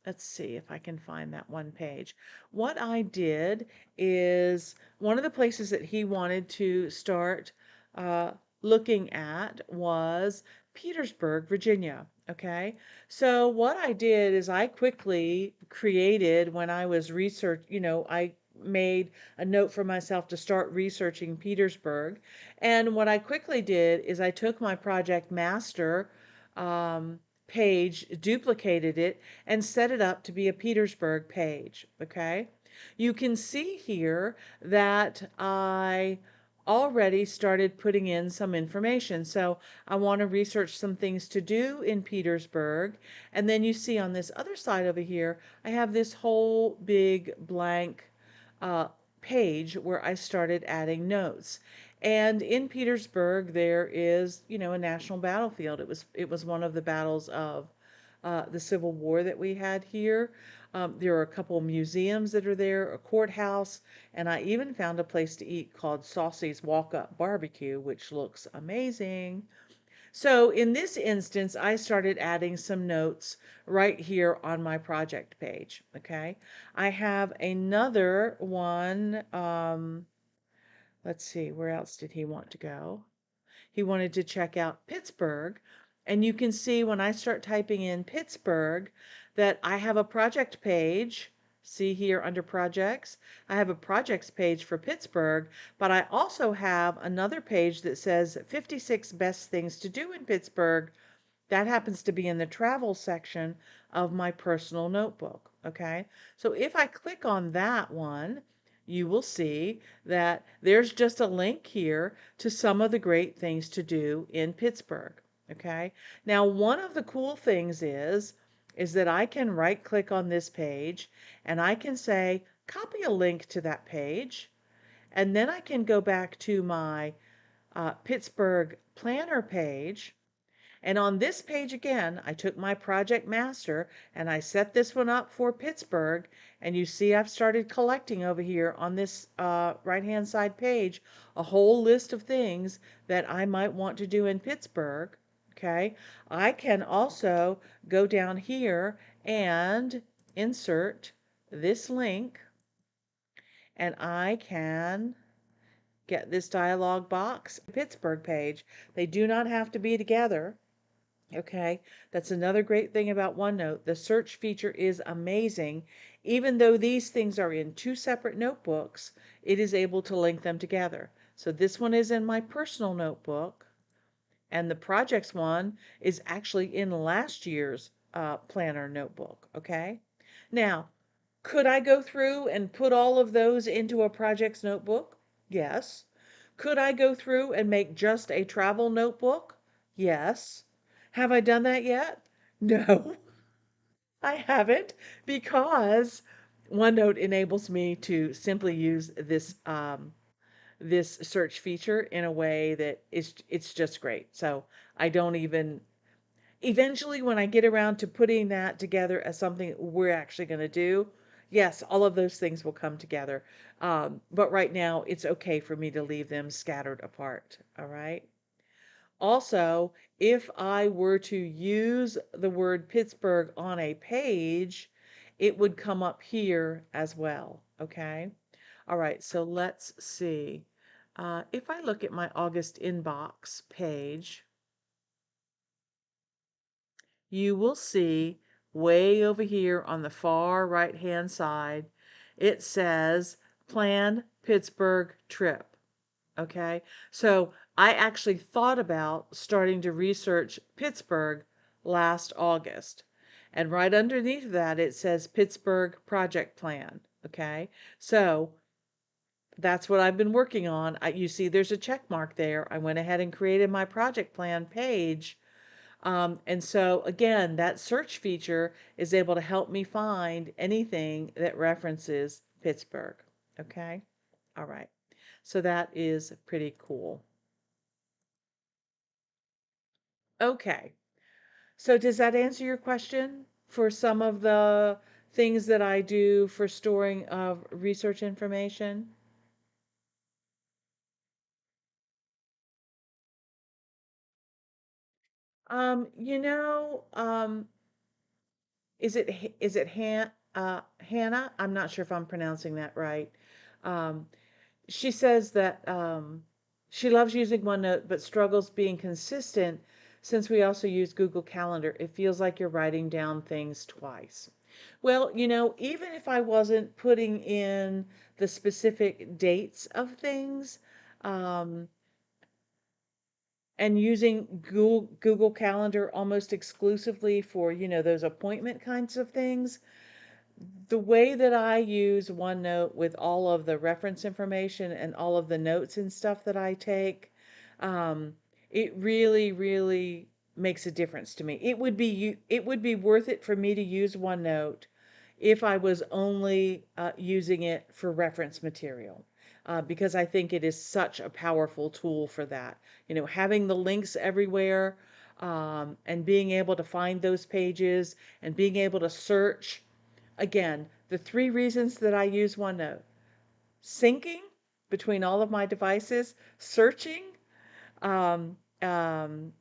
Speaker 1: let's see if I can find that one page. What I did is one of the places that he wanted to start uh, looking at was Petersburg, Virginia. Okay. So what I did is I quickly created when I was I made a note for myself to start researching Petersburg. And what I quickly did is I took my project master um, page, duplicated it, and set it up to be a Petersburg page. Okay. You can see here that I already started putting in some information. So I want to research some things to do in Petersburg. And then you see on this other side over here, I have this whole big blank uh, page where I started adding notes. And in Petersburg, there is, a national battlefield. It was one of the battles of the Civil War that we had here. There are a couple of museums that are there, a courthouse, and I even found a place to eat called Saucy's Walk Up Barbecue, which looks amazing. So in this instance, I started adding some notes right here on my project page. Okay. I have another one. Let's see, where else did he want to go? He wanted to check out Pittsburgh. And you can see when I start typing in Pittsburgh that I have a project page. See here under projects, I have a projects page for Pittsburgh, but I also have another page that says 56 best things to do in Pittsburgh. That happens to be in the travel section of my personal notebook. Okay. So if I click on that one, you will see that there's just a link here to some of the great things to do in Pittsburgh. Okay. Now, one of the cool things is that I can right click on this page and I can say, copy a link to that page. And then I can go back to my Pittsburgh planner page, and on this page again, I took my project master and I set this one up for Pittsburgh. And you see I've started collecting over here on this right-hand side page a whole list of things that I might want to do in Pittsburgh. Okay. I can also go down here and insert this link, and I can get this dialog box Pittsburgh page. They do not have to be together. Okay, that's another great thing about OneNote. The search feature is amazing. Even though these things are in two separate notebooks, it is able to link them together. So this one is in my personal notebook, and the projects one is actually in last year's planner notebook. Okay. Now, could I go through and put all of those into a projects notebook? Yes. Could I go through and make just a travel notebook? Yes. Have I done that yet? No, I haven't, because OneNote enables me to simply use this search feature in a way that is it's just great. So I don't even eventually, when I get around to putting that together as something we're actually going to do, yes, all of those things will come together. But right now, it's okay for me to leave them scattered apart. All right. Also, if I were to use the word Pittsburgh on a page, it would come up here as well. Okay. All right. So let's see. If I look at my August inbox page, you will see way over here on the far right hand side, it says plan Pittsburgh trip. Okay, so I actually thought about starting to research Pittsburgh last August. And right underneath that, it says Pittsburgh project plan. Okay, so that's what I've been working on. You see, there's a check mark there. I went ahead and created my project plan page, and so again, that search feature is able to help me find anything that references Pittsburgh. Okay. All right. So that is pretty cool. Okay. So does that answer your question for some of the things that I do for storing of research information? You know, is it Hannah? I'm not sure if I'm pronouncing that right. Um, She says that she loves using OneNote but struggles being consistent since we also use Google Calendar. It feels like you're writing down things twice. Well, even if I wasn't putting in the specific dates of things, um, and using Google Calendar almost exclusively for, those appointment kinds of things, the way that I use OneNote with all of the reference information and all of the notes and stuff that I take, um, it really, really makes a difference to me. It would be worth it for me to use OneNote if I was only using it for reference material. Because I think it is such a powerful tool for that. Having the links everywhere, and being able to find those pages and being able to search. Again, the three reasons that I use OneNote: syncing between all of my devices, searching um, um,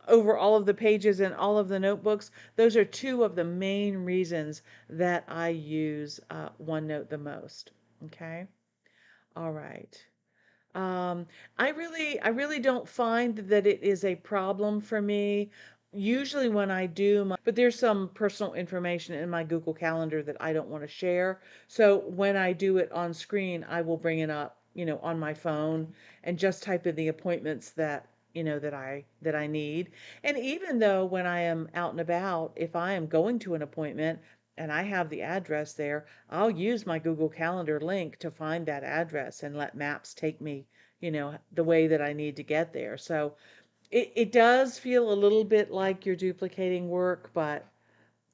Speaker 1: over all of the pages in all of the notebooks. Those are two of the main reasons that I use OneNote the most. Okay. All right. Um, I really don't find that it is a problem for me. Usually when I do but there's some personal information in my Google Calendar that I don't want to share. So when I do it on screen, I will bring it up, on my phone and just type in the appointments that I need. And even though when I am out and about, if I am going to an appointment and I have the address there, I'll use my Google Calendar link to find that address and let maps take me, the way that I need to get there. So it does feel a little bit like you're duplicating work, but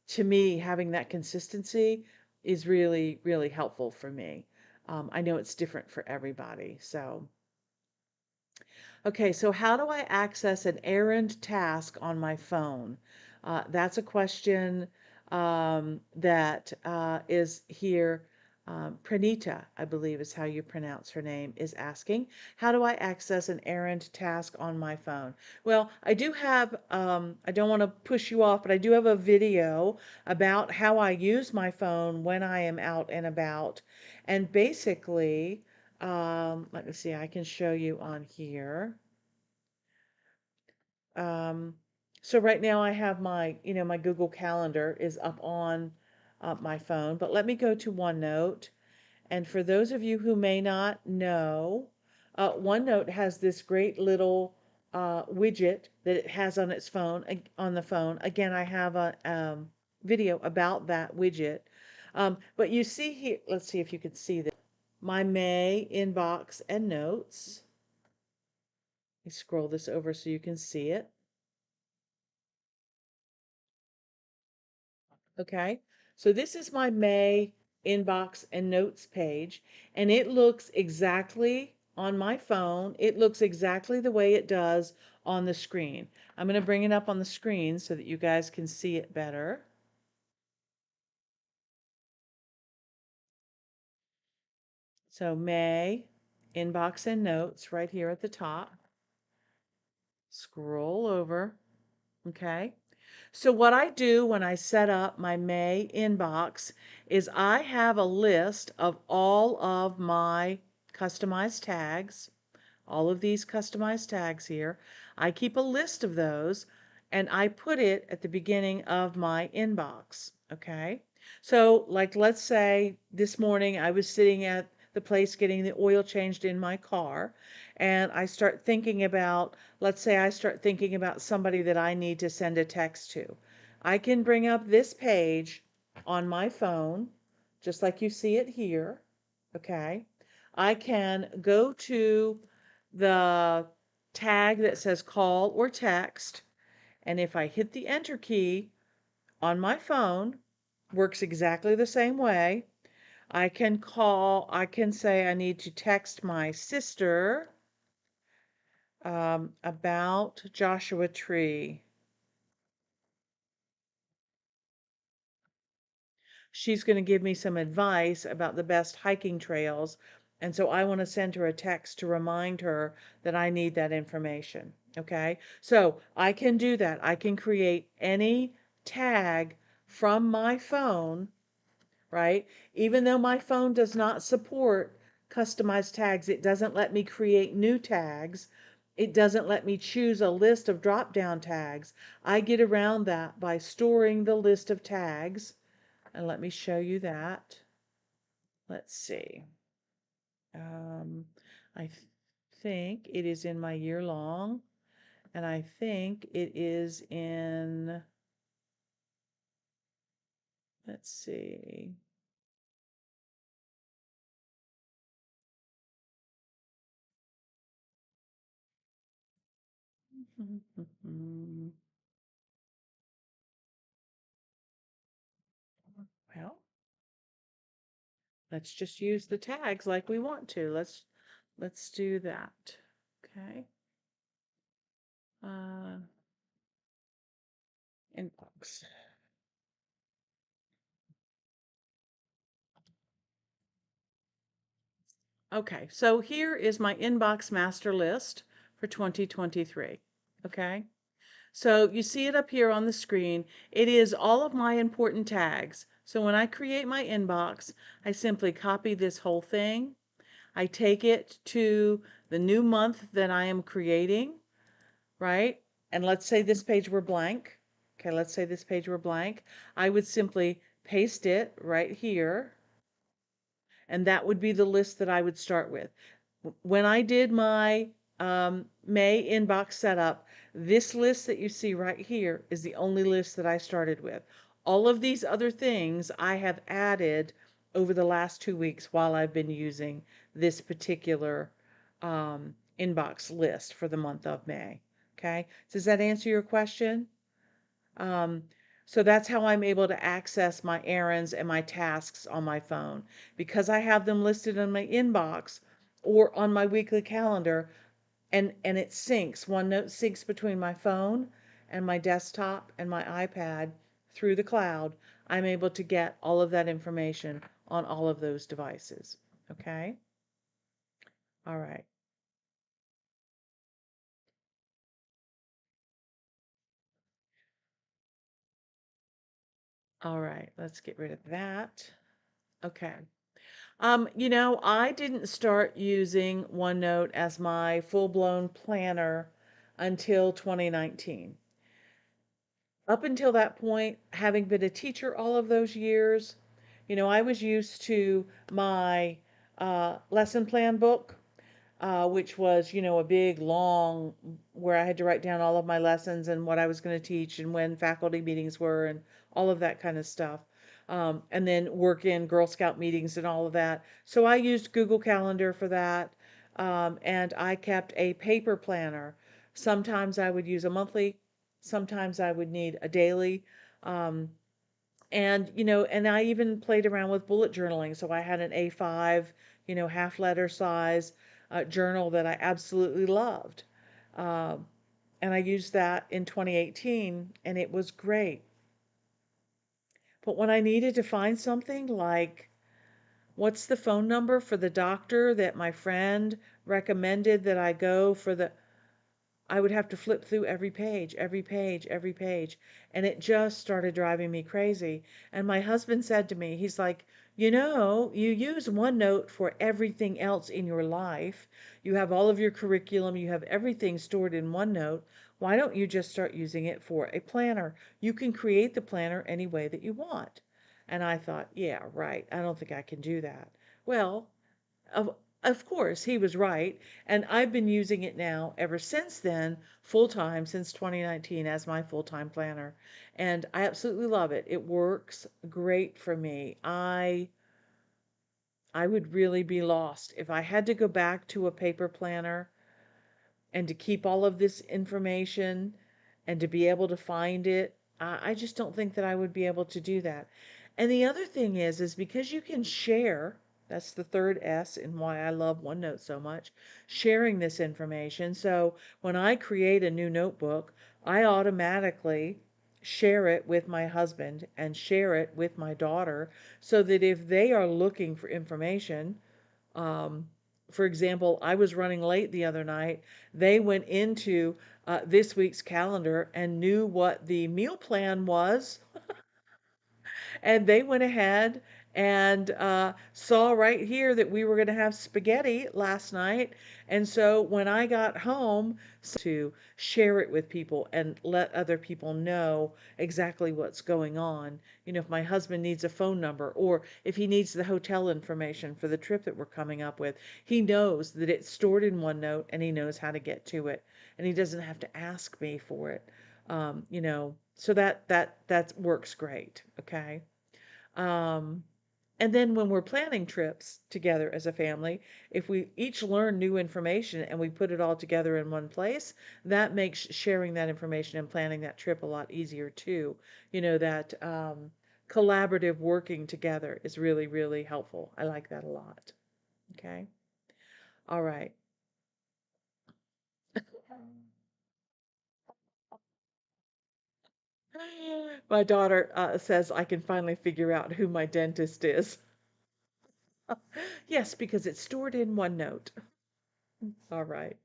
Speaker 1: to me, having that consistency is really, really helpful for me. I know it's different for everybody. So, okay, so how do I access an errand task on my phone? That's a question that is here. Pranita, I believe is how you pronounce her name, is asking, how do I access an errand task on my phone? Well, I do have, I don't want to push you off, but I do have a video about how I use my phone when I am out and about. And basically, let me see, I can show you on here. Um, so right now I have my Google Calendar is up on my phone, but let me go to OneNote. And for those of you who may not know, OneNote has this great little widget that it has on its phone, on the phone. Again, I have a video about that widget. But you see here, let's see if you can see this. My May inbox and notes. Let me scroll this over so you can see it. Okay, so this is my May inbox and notes page, and it looks exactly on my phone. It looks exactly the way it does on the screen. I'm going to bring it up on the screen so that you guys can see it better. So May inbox and notes right here at the top. Scroll over. Okay. So what I do when I set up my May inbox is I have a list of all of my customized tags, all of these customized tags here. I keep a list of those and I put it at the beginning of my inbox. Okay. So like let's say this morning I was sitting at the place getting the oil changed in my car and I start thinking about, let's say I start thinking about somebody that I need to send a text to. I can bring up this page on my phone, just like you see it here. Okay. I can go to the tag that says call or text, and if I hit the enter key on my phone, works exactly the same way. I can say I need to text my sister about Joshua Tree. She's going to give me some advice about the best hiking trails. And so I want to send her a text to remind her that I need that information. Okay. So I can do that. I can create any tag from my phone, right? Even though my phone does not support customized tags, it doesn't let me create new tags. It doesn't let me choose a list of drop down tags. I get around that by storing the list of tags. And let me show you that. Let's see. Um, I think it is in my year long, and I think it is in, let's see. Well, let's just use the tags like we want to. Let's do that. Okay. Uh, Inbox. Okay, so here is my inbox master list for 2023. Okay. So you see it up here on the screen. It is all of my important tags. So when I create my inbox, I simply copy this whole thing. I take it to the new month that I am creating, right? And let's say this page were blank. Okay, let's say this page were blank. I would simply paste it right here, and that would be the list that I would start with. When I did my May inbox setup, this list that you see right here is the only list that I started with. All of these other things I have added over the last 2 weeks while I've been using this particular inbox list for the month of May. Okay, does that answer your question? Um, so that's how I'm able to access my errands and my tasks on my phone. Because I have them listed in my inbox or on my weekly calendar, and it syncs. OneNote syncs between my phone and my desktop and my iPad through the cloud. I'm able to get all of that information on all of those devices. Okay? All right. All right. Let's get rid of that. Okay. I didn't start using OneNote as my full-blown planner until 2019. Up until that point, having been a teacher all of those years, I was used to my lesson plan book. which was, a big, long, where I had to write down all of my lessons and what I was going to teach and when faculty meetings were and all of that kind of stuff. And then work in Girl Scout meetings and all of that. So I used Google Calendar for that. And I kept a paper planner. Sometimes I would use a monthly, sometimes I would need a daily. Um, and I even played around with bullet journaling. So I had an A5, half letter size journal that I absolutely loved. Um, and I used that in 2018 and it was great. But when I needed to find something like, what's the phone number for the doctor that my friend recommended that I go for I would have to flip through every page, every page, every page. And it just started driving me crazy. And my husband said to me, he's like, you use OneNote for everything else in your life. You have all of your curriculum, you have everything stored in OneNote. Why don't you just start using it for a planner? You can create the planner any way that you want. And I thought, yeah, right. I don't think I can do that. Well, of of course, he was right, and I've been using it now ever since then, full time since 2019 as my full-time planner, and I absolutely love it. It works great for me. I would really be lost if I had to go back to a paper planner and to keep all of this information and to be able to find it. I just don't think that I would be able to do that. And the other thing is because you can share, that's the third S and why I love OneNote so much, sharing this information. So when I create a new notebook, I automatically share it with my husband and share it with my daughter so that if they are looking for information, um, for example, I was running late the other night. They went into this week's calendar and knew what the meal plan was, and they went ahead and saw right here that we were going to have spaghetti last night. And so when I got home, to share it with people and let other people know exactly what's going on. If my husband needs a phone number or if he needs the hotel information for the trip that we're coming up with, he knows that it's stored in OneNote and he knows how to get to it. And he doesn't have to ask me for it. So that works great. Okay. Um, and then when we're planning trips together as a family, if we each learn new information and we put it all together in one place, that makes sharing that information and planning that trip a lot easier too. That collaborative working together is really, really helpful. I like that a lot. Okay. All right. My daughter says I can finally figure out who my dentist is. Yes, because it's stored in OneNote. All right.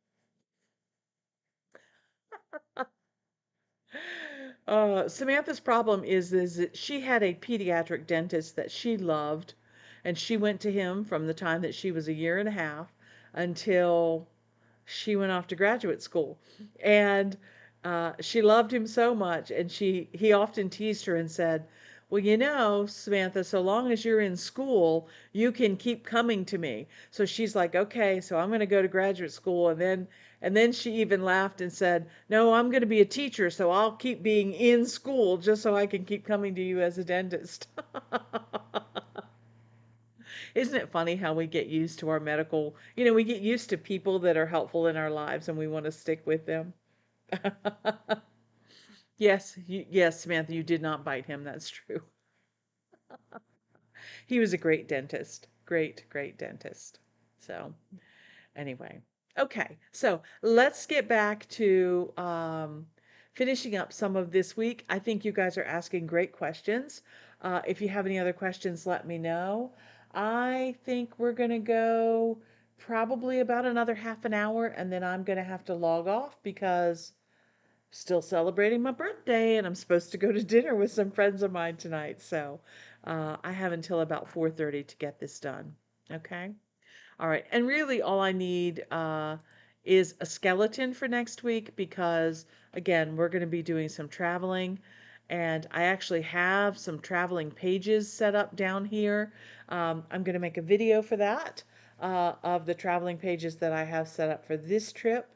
Speaker 1: Samantha's problem is that she had a pediatric dentist that she loved, and she went to him from the time that she was a year and a half until she went off to graduate school. And she loved him so much, and he often teased her and said, well, Samantha, so long as you're in school, you can keep coming to me. So she's like, okay, so I'm going to go to graduate school. And then she even laughed and said, no, I'm going to be a teacher, so I'll keep being in school just so I can keep coming to you as a dentist. Isn't it funny how we get used to our medical, we get used to people that are helpful in our lives and we want to stick with them. Yes, Samantha, you did not bite him. That's true. He was a great dentist. Great, great dentist. So, anyway. Okay, so let's get back to finishing up some of this week. I think you guys are asking great questions. If you have any other questions, let me know. I think we're going to go probably about another half an hour, and then I'm going to have to log off because still celebrating my birthday and I'm supposed to go to dinner with some friends of mine tonight. So I have until about 4:30 to get this done. Okay. All right. And really all I need is a skeleton for next week because again, we're going to be doing some traveling and I actually have some traveling pages set up down here. I'm going to make a video for that. of the traveling pages that I have set up for this trip.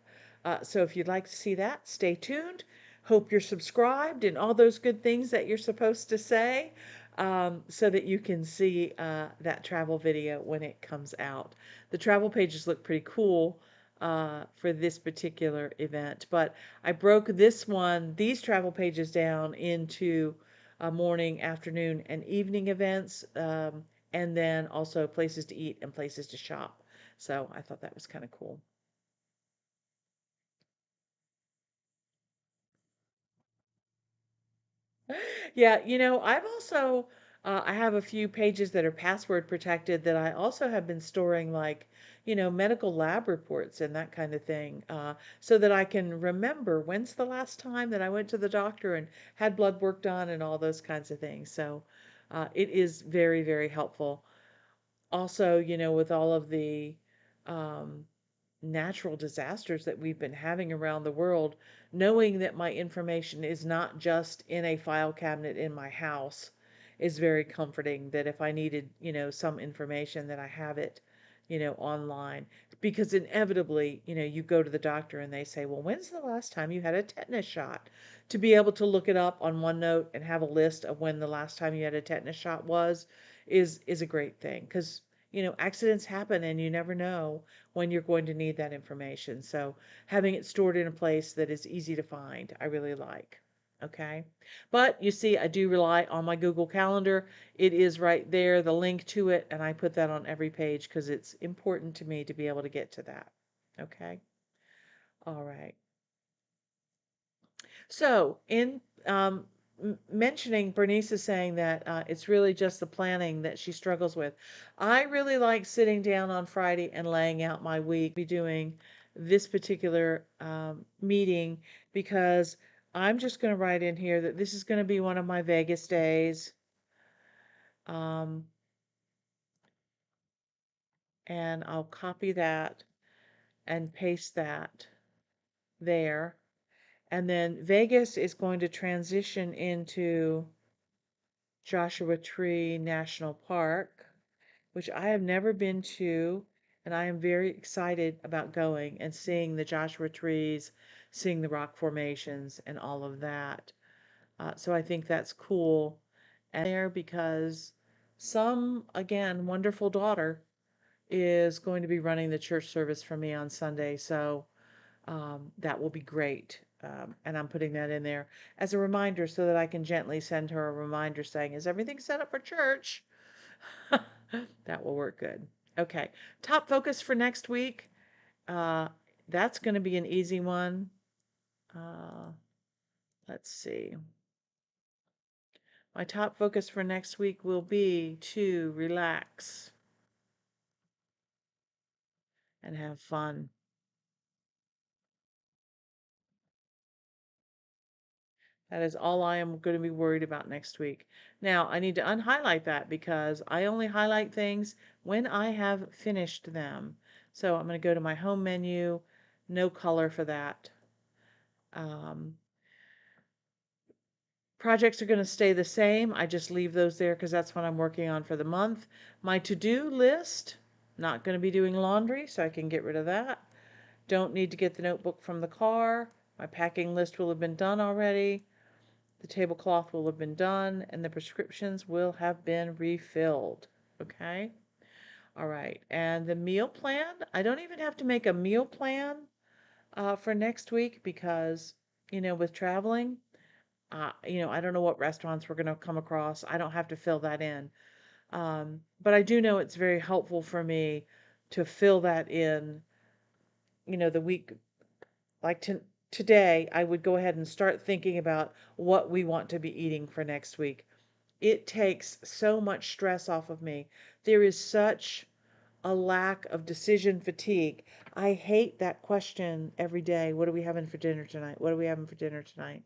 Speaker 1: So if you'd like to see that, stay tuned. Hope you're subscribed and all those good things that you're supposed to say, so that you can see that travel video when it comes out. The travel pages look pretty cool for this particular event, but I broke these travel pages down into morning, afternoon, and evening events, and then also places to eat and places to shop. So I thought that was kind of cool. Yeah, I've also I have a few pages that are password protected that I also have been storing, like, medical lab reports and that kind of thing, so that I can remember when's the last time that I went to the doctor and had blood work done and all those kinds of things. So it is very, very helpful. Also, with all of the um, natural disasters that we've been having around the world, knowing that my information is not just in a file cabinet in my house is very comforting. That if I needed, some information, that I have it, online. Because inevitably, you go to the doctor and they say, well, when's the last time you had a tetanus shot? To be able to look it up on OneNote and have a list of when the last time you had a tetanus shot is a great thing. Because accidents happen and you never know when you're going to need that information. So having it stored in a place that is easy to find, I really like. Okay. But you see, I do rely on my Google Calendar. It is right there, the link to it, and I put that on every page because it's important to me to be able to get to that. Okay. All right. So, in mentioning, Bernice is saying that it's really just the planning that she struggles with. I really like sitting down on Friday and laying out my week. Be doing this particular meeting because I'm just going to write in here that this is going to be one of my Vegas days. Um, and I'll copy that and paste that there. And then Vegas is going to transition into Joshua Tree National Park, which I have never been to, and I am very excited about going and seeing the Joshua trees, seeing the rock formations, and all of that. So I think that's cool. And there because again, wonderful daughter is going to be running the church service for me on Sunday. So that will be great. And I'm putting that in there as a reminder so that I can gently send her a reminder saying, is everything set up for church? That will work good. Okay. Top focus for next week. Uh, that's going to be an easy one. Uh, let's see. My top focus for next week will be to relax and have fun. That is all I am going to be worried about next week. Now, I need to unhighlight that because I only highlight things when I have finished them. So I'm going to go to my home menu, no color for that. Um, Projects are going to stay the same. I just leave those there because that's what I'm working on for the month. My to-do list, not going to be doing laundry, so I can get rid of that. Don't need to get the notebook from the car. My packing list will have been done already. The tablecloth will have been done, and the prescriptions will have been refilled. Okay? All right. And the meal plan, I don't even have to make a meal plan for next week because, with traveling, I don't know what restaurants we're going to come across. I don't have to fill that in. But I do know it's very helpful for me to fill that in, the week. Like today, I would go ahead and start thinking about what we want to be eating for next week. It takes so much stress off of me. There is such a lack of decision fatigue. I hate that question every day. What are we having for dinner tonight? What are we having for dinner tonight?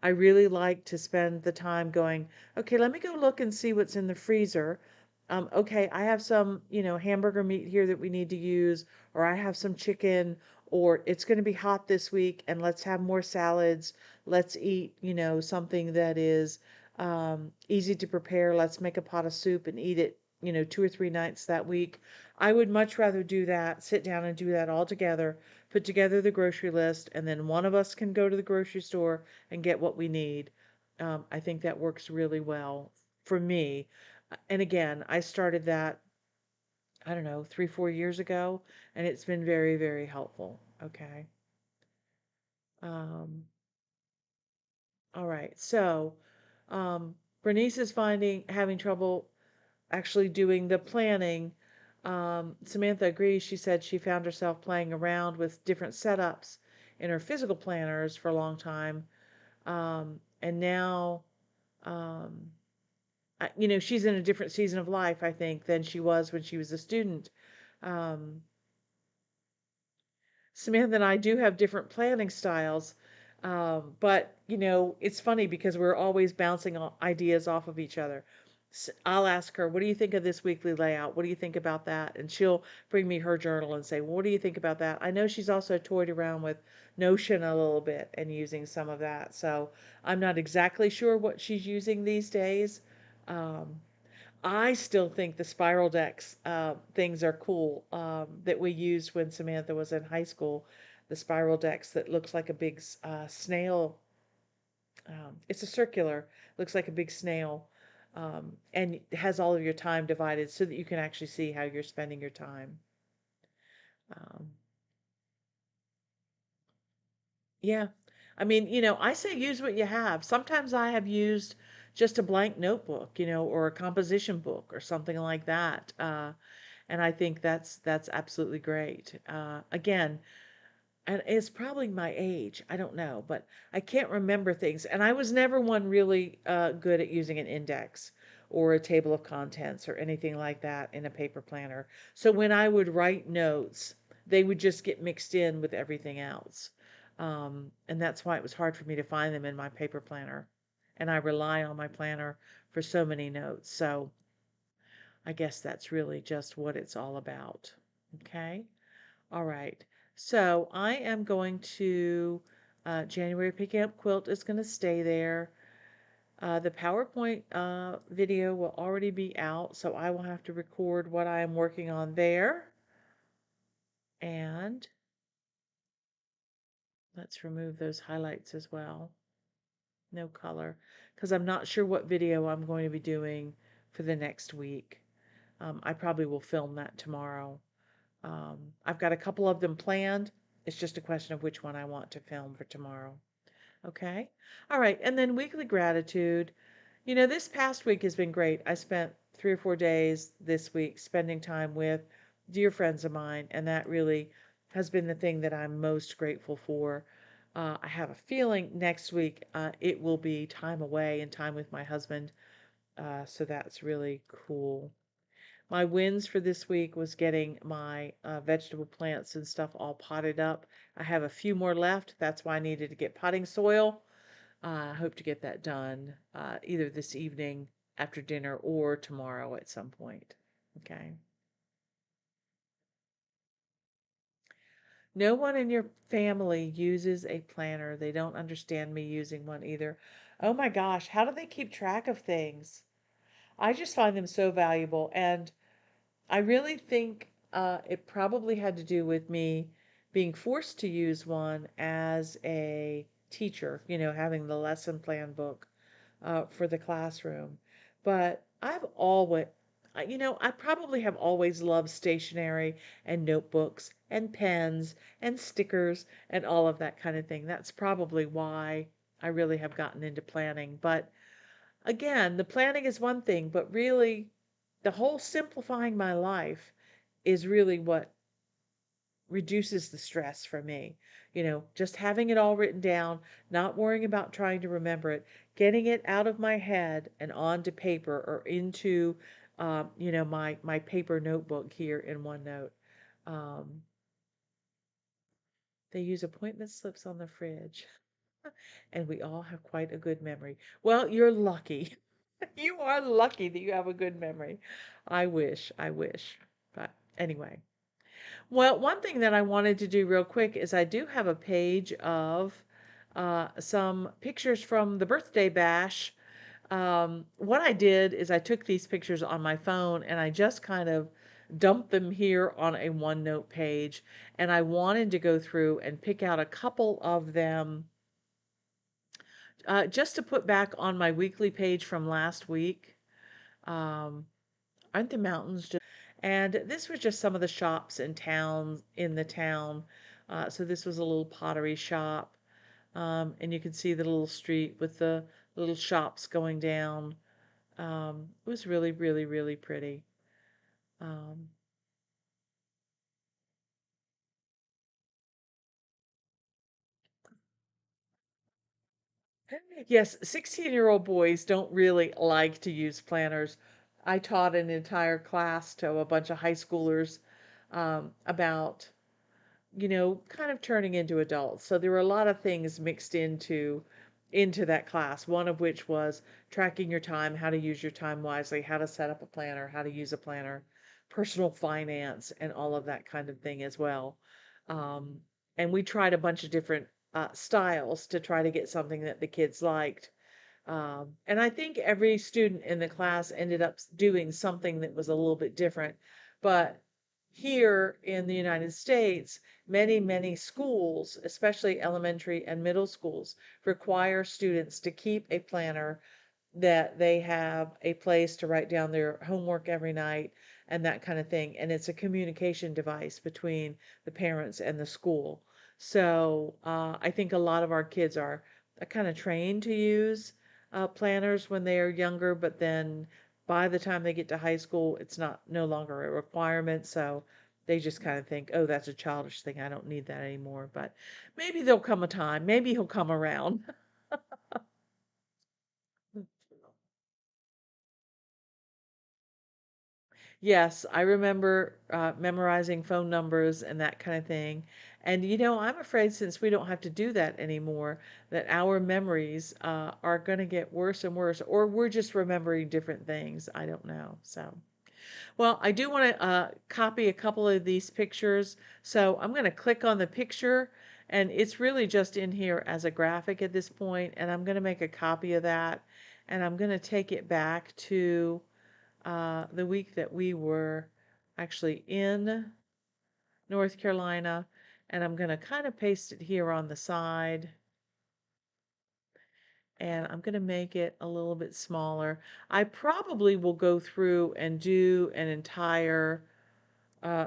Speaker 1: I really like to spend the time going, okay, let me go look and see what's in the freezer. Okay, I have some, hamburger meat here that we need to use, or I have some chicken, or it's going to be hot this week and let's have more salads. Let's eat, something that is easy to prepare. Let's make a pot of soup and eat it, 2 or 3 nights that week. I would much rather do that, sit down and do that all together, put together the grocery list, and then one of us can go to the grocery store and get what we need. I think that works really well for me. And again, I started that, I don't know, 3, 4 years ago, and it's been very, very helpful. Okay. Um, all right. So, Bernice is having trouble actually doing the planning. Samantha agrees. She said she found herself playing around with different setups in her physical planners for a long time. And now, um, she's in a different season of life, I think, than she was when she was a student. Um, Samantha and I do have different planning styles. But, it's funny because we're always bouncing ideas off of each other. I'll ask her, what do you think of this weekly layout? What do you think about that? And she'll bring me her journal and say, well, what do you think about that? I know she's also toyed around with Notion a little bit and using some of that. So I'm not exactly sure what she's using these days. Um, I still think the spiral decks things are cool that we used when Samantha was in high school. The spiral decks that looks like a big snail. It's a circular, looks like a big snail, and has all of your time divided so that you can actually see how you're spending your time. Um, yeah, I mean, I say use what you have. Sometimes I have used just a blank notebook, or a composition book or something like that. And I think that's absolutely great. Again, and it's probably my age. I don't know, but I can't remember things. And I was never one really good at using an index or a table of contents or anything like that in a paper planner. So when I would write notes, they would just get mixed in with everything else. And that's why it was hard for me to find them in my paper planner. And I rely on my planner for so many notes. So I guess that's really just what it's all about. Okay. All right. So I am going to, January Picking Up Quilt is going to stay there. The PowerPoint video will already be out, so I will have to record what I am working on there. And let's remove those highlights as well. No color, because I'm not sure what video I'm going to be doing for the next week. I probably will film that tomorrow. I've got a couple of them planned. It's just a question of which one I want to film for tomorrow. Okay. All right. And then weekly gratitude. This past week has been great. I spent 3 or 4 days this week spending time with dear friends of mine, and that really has been the thing that I'm most grateful for. I have a feeling next week it will be time away and time with my husband. So that's really cool. My wins for this week was getting my vegetable plants and stuff all potted up. I have a few more left. That's why I needed to get potting soil. I hope to get that done either this evening after dinner or tomorrow at some point. Okay. No one in your family uses a planner. They don't understand me using one either. Oh my gosh, how do they keep track of things? I just find them so valuable. And I really think it probably had to do with me being forced to use one as a teacher, having the lesson plan book for the classroom. But I probably have always loved stationery and notebooks and pens and stickers and all of that kind of thing. That's probably why I really have gotten into planning. But again, the planning is one thing, but really, the whole simplifying my life is really what reduces the stress for me. Just having it all written down, not worrying about trying to remember it, getting it out of my head and onto paper or into, my paper notebook here in OneNote. Um, they use appointment slips on the fridge, and we all have quite a good memory. Well, you're lucky. You are lucky that you have a good memory. I wish, I wish. But anyway. Well, one thing that I wanted to do real quick is I do have a page of some pictures from the birthday bash What I did is I took these pictures on my phone and I just kind of dumped them here on a OneNote page. And I wanted to go through and pick out a couple of them just to put back on my weekly page from last week. Um, aren't the mountains just? And this was just some of the shops in towns in the town. So this was a little pottery shop. And you can see the little street with the little shops going down. It was really, really, really pretty. Um, yes, 16-year-old boys don't really like to use planners. I taught an entire class to a bunch of high schoolers about kind of turning into adults. So there were a lot of things mixed into that class. One of which was tracking your time, how to use your time wisely, how to set up a planner, how to use a planner, personal finance, and all of that kind of thing as well. Um, and we tried a bunch of different styles to try to get something that the kids liked. And I think every student in the class ended up doing something that was a little bit different. But here in the United States, many, many schools, especially elementary and middle schools, require students to keep a planner, that they have a place to write down their homework every night and that kind of thing. And it's a communication device between the parents and the school. So I think a lot of our kids are kind of trained to use planners when they are younger, but then by the time they get to high school, it's not no longer a requirement. So they just kind of think, oh, that's a childish thing. I don't need that anymore. But maybe there'll come a time. Maybe he'll come around. Yes, I remember memorizing phone numbers and that kind of thing. And I'm afraid since we don't have to do that anymore, that our memories are going to get worse and worse, or we're just remembering different things. I don't know. So, well, I do want to copy a couple of these pictures. So I'm going to click on the picture, and it's really just in here as a graphic at this point, and I'm going to make a copy of that, and I'm going to take it back to the week that we were actually in North Carolina, and I'm going to kind of paste it here on the side, and I'm going to make it a little bit smaller. I probably will go through and do an entire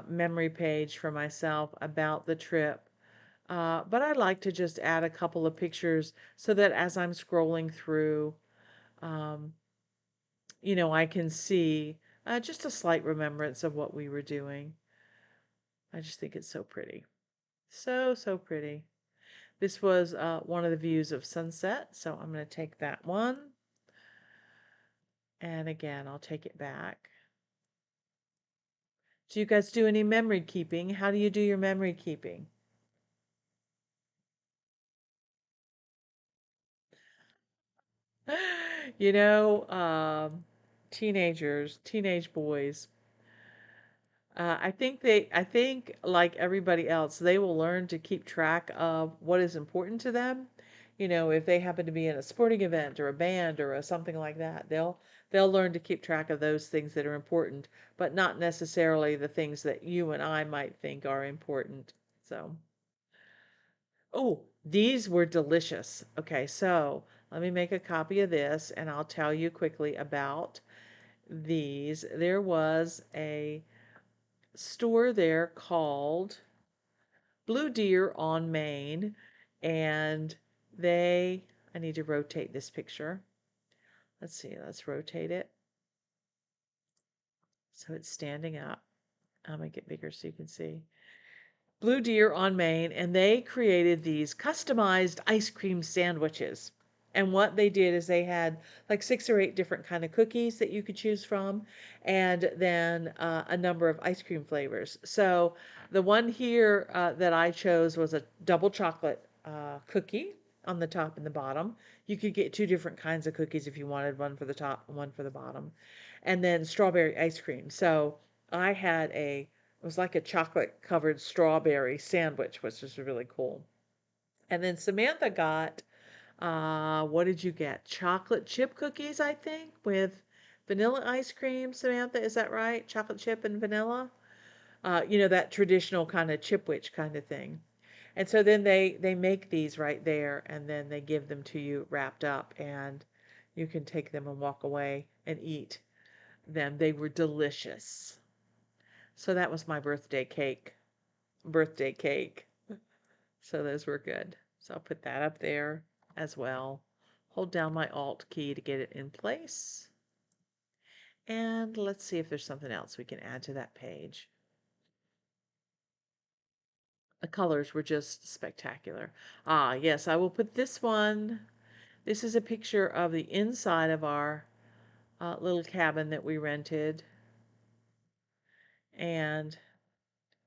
Speaker 1: memory page for myself about the trip. But I like to just add a couple of pictures so that as I'm scrolling through, um, I can see just a slight remembrance of what we were doing. I just think it's so pretty. So, so pretty. This was one of the views of sunset, so I'm going to take that one. And again, I'll take it back. Do you guys do any memory keeping? How do you do your memory keeping? You know, teenage boys, I think like everybody else, they will learn to keep track of what is important to them. If they happen to be in a sporting event or a band or something like that, they'll learn to keep track of those things that are important, but not necessarily the things that you and I might think are important. So, oh, these were delicious. Okay, so let me make a copy of this and I'll tell you quickly about these. There was a store there called Blue Deer on Main, and I need to rotate this picture. Let's see, let's rotate it so it's standing up. I'll make it bigger so you can see. Blue Deer on Main, and they created these customized ice cream sandwiches. And what they did is they had like 6 or 8 different kind of cookies that you could choose from, and then a number of ice cream flavors. So the one here that I chose was a double chocolate cookie on the top and the bottom. You could get 2 different kinds of cookies if you wanted, one for the top and one for the bottom. And then strawberry ice cream. So I had it was like a chocolate covered strawberry sandwich, which was really cool. And then Samantha got What did you get? Chocolate chip cookies, I think, with vanilla ice cream. Samantha, is that right? Chocolate chip and vanilla? That traditional kind of chipwich kind of thing. And so then they make these right there, and then they give them to you wrapped up, and you can take them and walk away and eat them. They were delicious. So that was my birthday cake. Birthday cake. So those were good. So I'll put that up there as well. Hold down my Alt key to get it in place. And let's see if there's something else we can add to that page. The colors were just spectacular. Ah, yes, I will put this one. This is a picture of the inside of our little cabin that we rented. And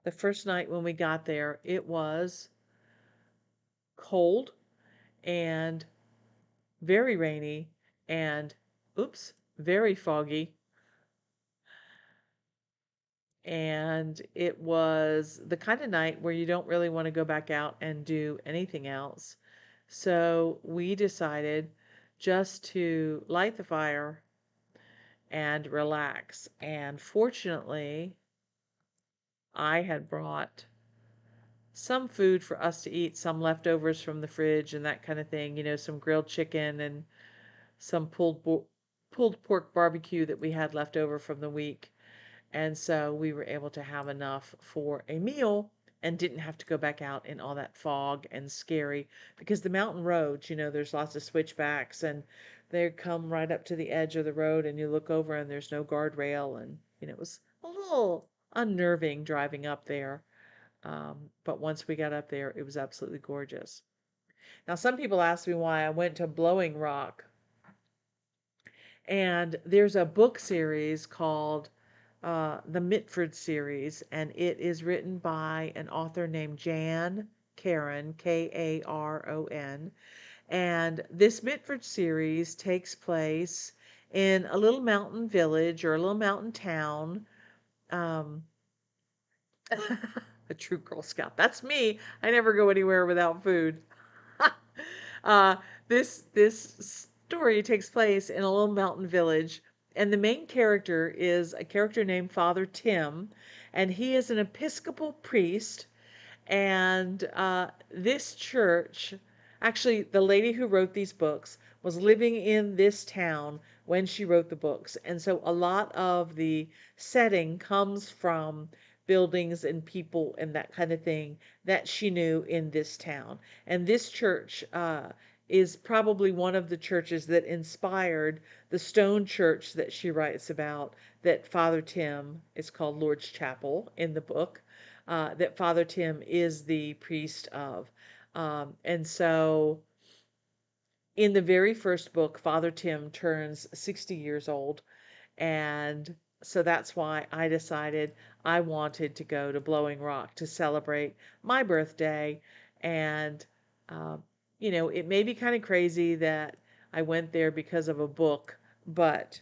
Speaker 1: the first night when we got there, it was cold and very rainy and, oops, very foggy. And it was the kind of night where you don't really want to go back out and do anything else. So we decided just to light the fire and relax. And fortunately, I had brought some food for us to eat, some leftovers from the fridge and that kind of thing, some grilled chicken and some pulled pork barbecue that we had left over from the week. And so we were able to have enough for a meal and didn't have to go back out in all that fog and scary because the mountain roads, there's lots of switchbacks and they come right up to the edge of the road and you look over and there's no guardrail and it was a little unnerving driving up there. But once we got up there, it was absolutely gorgeous. Now, some people ask me why I went to Blowing Rock, and there's a book series called the Mitford series, and it is written by an author named Jan Karon, Karon. And this Mitford series takes place in a little mountain village or a little mountain town. Um, a true Girl Scout. That's me. I never go anywhere without food. uh, this story takes place in a little mountain village, and the main character is a character named Father Tim, and he is an Episcopal priest and this church, actually, the lady who wrote these books was living in this town when she wrote the books. And so a lot of the setting comes from buildings and people and that kind of thing that she knew in this town. And this church is probably one of the churches that inspired the stone church that she writes about, that Father Tim is called Lord's Chapel in the book that Father Tim is the priest of. And so in the very first book, Father Tim turns 60 years old. And so that's why I decided I wanted to go to Blowing Rock to celebrate my birthday. And, um, it may be kind of crazy that I went there because of a book, but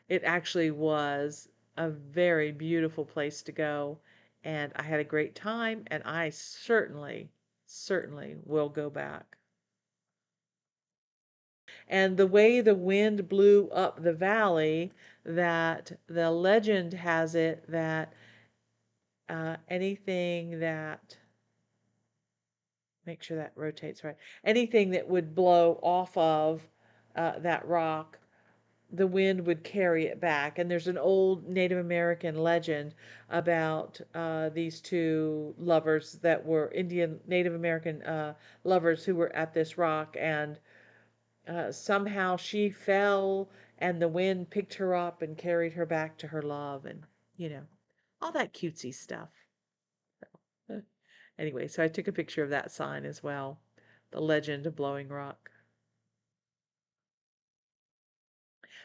Speaker 1: it actually was a very beautiful place to go, and I had a great time, and I certainly will go back. And the way the wind blew up the valley, that the legend has it that anything that, make sure that rotates right, anything that would blow off of that rock, the wind would carry it back. And there's an old Native American legend about these two lovers that were Indian Native American lovers who were at this rock, and somehow she fell, and the wind picked her up and carried her back to her love, and you know, all that cutesy stuff. Anyway, so I took a picture of that sign as well, the legend of Blowing Rock.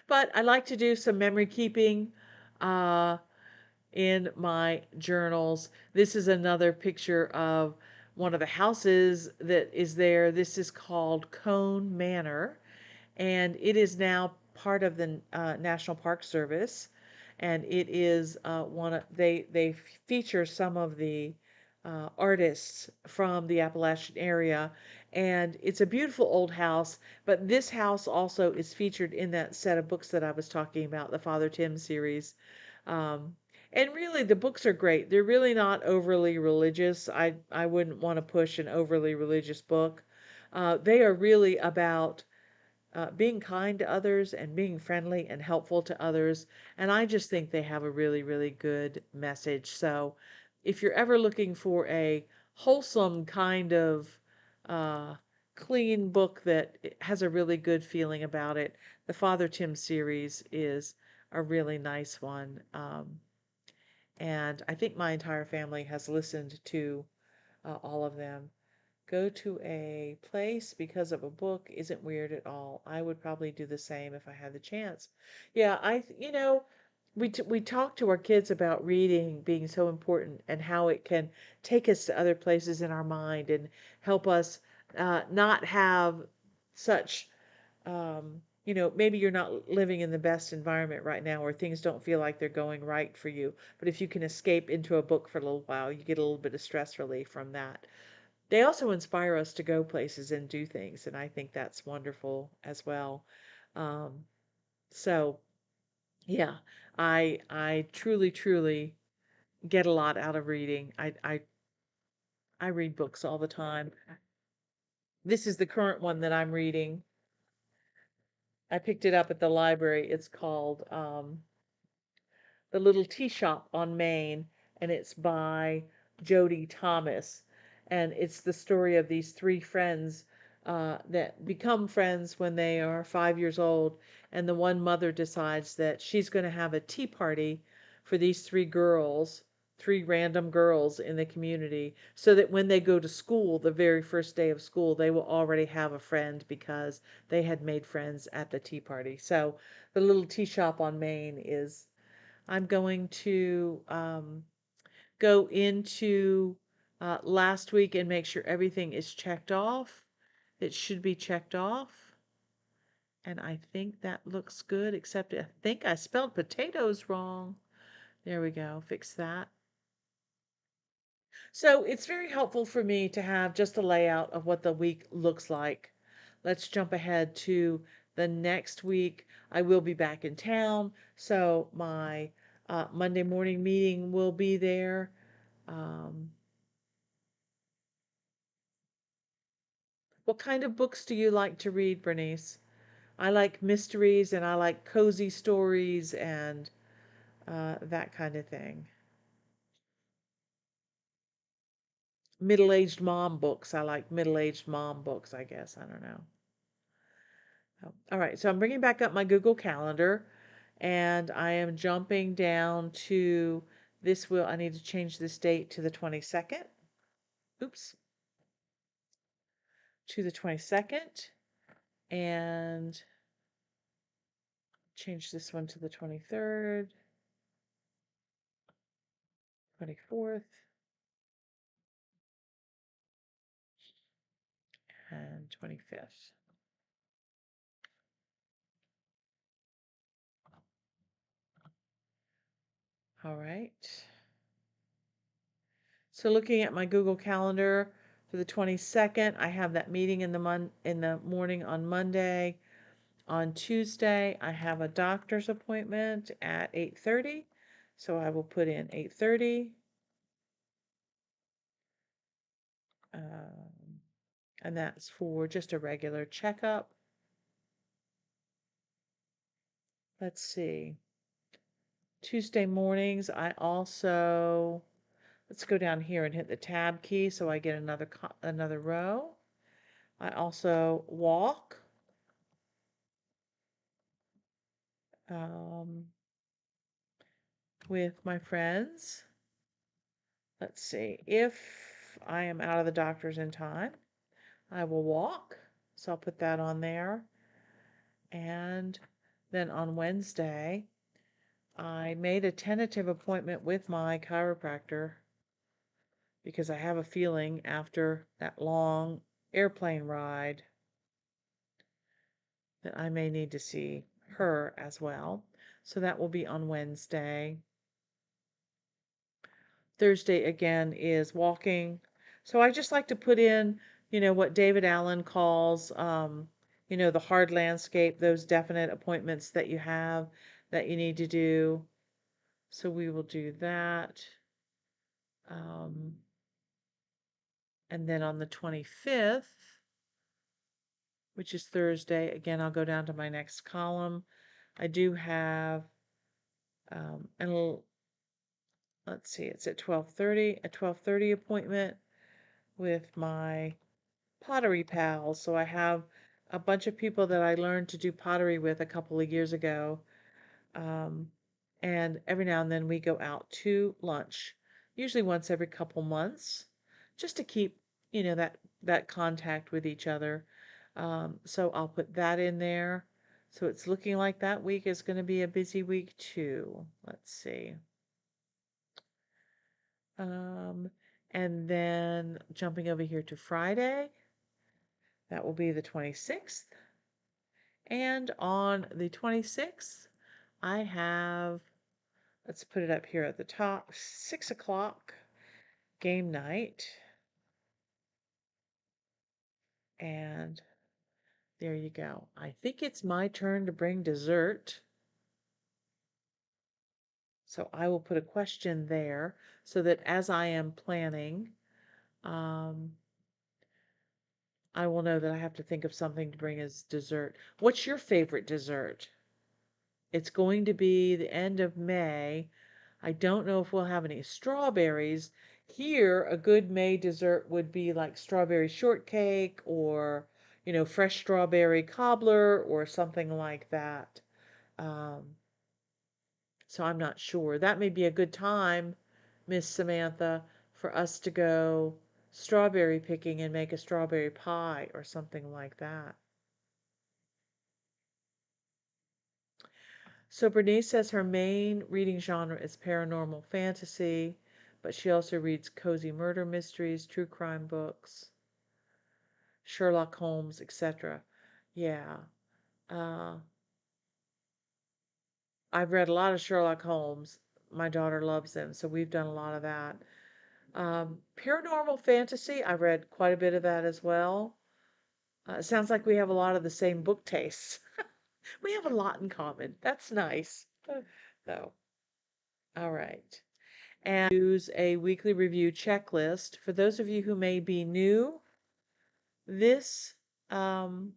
Speaker 1: But I like to do some memory keeping. Uh, in my journals. This is another picture of one of the houses that is there. This is called Cone Manor, and it is now part of the National Park Service. And it is one of they feature some of the artists from the Appalachian area, And it's a beautiful old house, but this house also is featured in that set of books that I was talking about, the Father Tim series. Um, and really, the books are great. They're really not overly religious. I wouldn't want to push an overly religious book. They are really about being kind to others and being friendly and helpful to others. And I just think they have a really, really good message. So if you're ever looking for a wholesome kind of uh, clean book that has a really good feeling about it, the Father Tim series is a really nice one. And I think my entire family has listened to all of them. Go to a place because of a book isn't weird at all. I would probably do the same if I had the chance. Yeah, we talk to our kids about reading being so important and how it can take us to other places in our mind and help us not have such maybe you're not living in the best environment right now or things don't feel like they're going right for you. But if you can escape into a book for a little while, you get a little bit of stress relief from that. They also inspire us to go places and do things, and I think that's wonderful as well. Um, so yeah, I truly, truly get a lot out of reading. I read books all the time. This is the current one that I'm reading. I picked it up at the library. It's called The Little Tea Shop on Main, and it's by Jody Thomas. And it's the story of these three friends that become friends when they are 5 years old. And the one mother decides that she's going to have a tea party for these three girls, three random girls in the community, so that when they go to school, the very first day of school, they will already have a friend because they had made friends at the tea party. So the Little Tea Shop on Main is I'm going to go into last week and make sure everything is checked off. It should be checked off. And I think that looks good, except I think I spelled potatoes wrong. There we go. Fix that. So it's very helpful for me to have just a layout of what the week looks like. Let's jump ahead to the next week. I will be back in town, so my Monday morning meeting will be there. Um, what kind of books do you like to read, Bernice? I like mysteries and I like cozy stories and that kind of thing. Middle-aged mom books. I like middle-aged mom books, I guess. I don't know. Oh, all right, so I'm bringing back up my Google Calendar and I am jumping down to I need to change this date to the 22nd. Oops, to the 22nd and change this one to the 23rd, 24th, and 25th. All right. So looking at my Google Calendar for the 22nd, I have that meeting in the morning on Monday. On Tuesday, I have a doctor's appointment at 8:30. So I will put in 8:30. And that's for just a regular checkup. Let's see. Tuesday mornings, let's go down here and hit the tab key so I get another row. I also walk. Um, with my friends. Let's see, if I am out of the doctor's in time, I will walk. So I'll put that on there. And then on Wednesday, I made a tentative appointment with my chiropractor because I have a feeling after that long airplane ride that I may need to see her as well. So that will be on Wednesday. Thursday again is walking. So I just like to put in what David Allen calls, the hard landscape, those definite appointments that you have that you need to do. So we will do that. Um, and then on the 25th, which is Thursday, again, I'll go down to my next column. I do have, and let's see, it's at 12:30, a 12:30 appointment with my pottery pals. So I have a bunch of people that I learned to do pottery with a couple of years ago. Um, and every now and then we go out to lunch, usually once every couple months, just to keep, that contact with each other. So I'll put that in there. So it's looking like that week is going to be a busy week too. Let's see. Um, and then jumping over here to Friday, that will be the 26th. And on the 26th, I have, let's put it up here at the top, 6 o'clock game night. And there you go. I think it's my turn to bring dessert. So I will put a question there so that as I am planning, um, I will know that I have to think of something to bring as dessert. What's your favorite dessert? It's going to be the end of May. I don't know if we'll have any strawberries. Here, a good May dessert would be like strawberry shortcake or, fresh strawberry cobbler or something like that. Um, so I'm not sure. That may be a good time, Miss Samantha, for us to go strawberry picking and make a strawberry pie or something like that. So Bernice says her main reading genre is paranormal fantasy, but she also reads cozy murder mysteries, true crime books, Sherlock Holmes, etc. Yeah. Uh, I've read a lot of Sherlock Holmes. My daughter loves them, so we've done a lot of that. Paranormal fantasy, I read quite a bit of that as well. It sounds like we have a lot of the same book tastes. We have a lot in common. That's nice. So, all right. And use a weekly review checklist. For those of you who may be new, this um,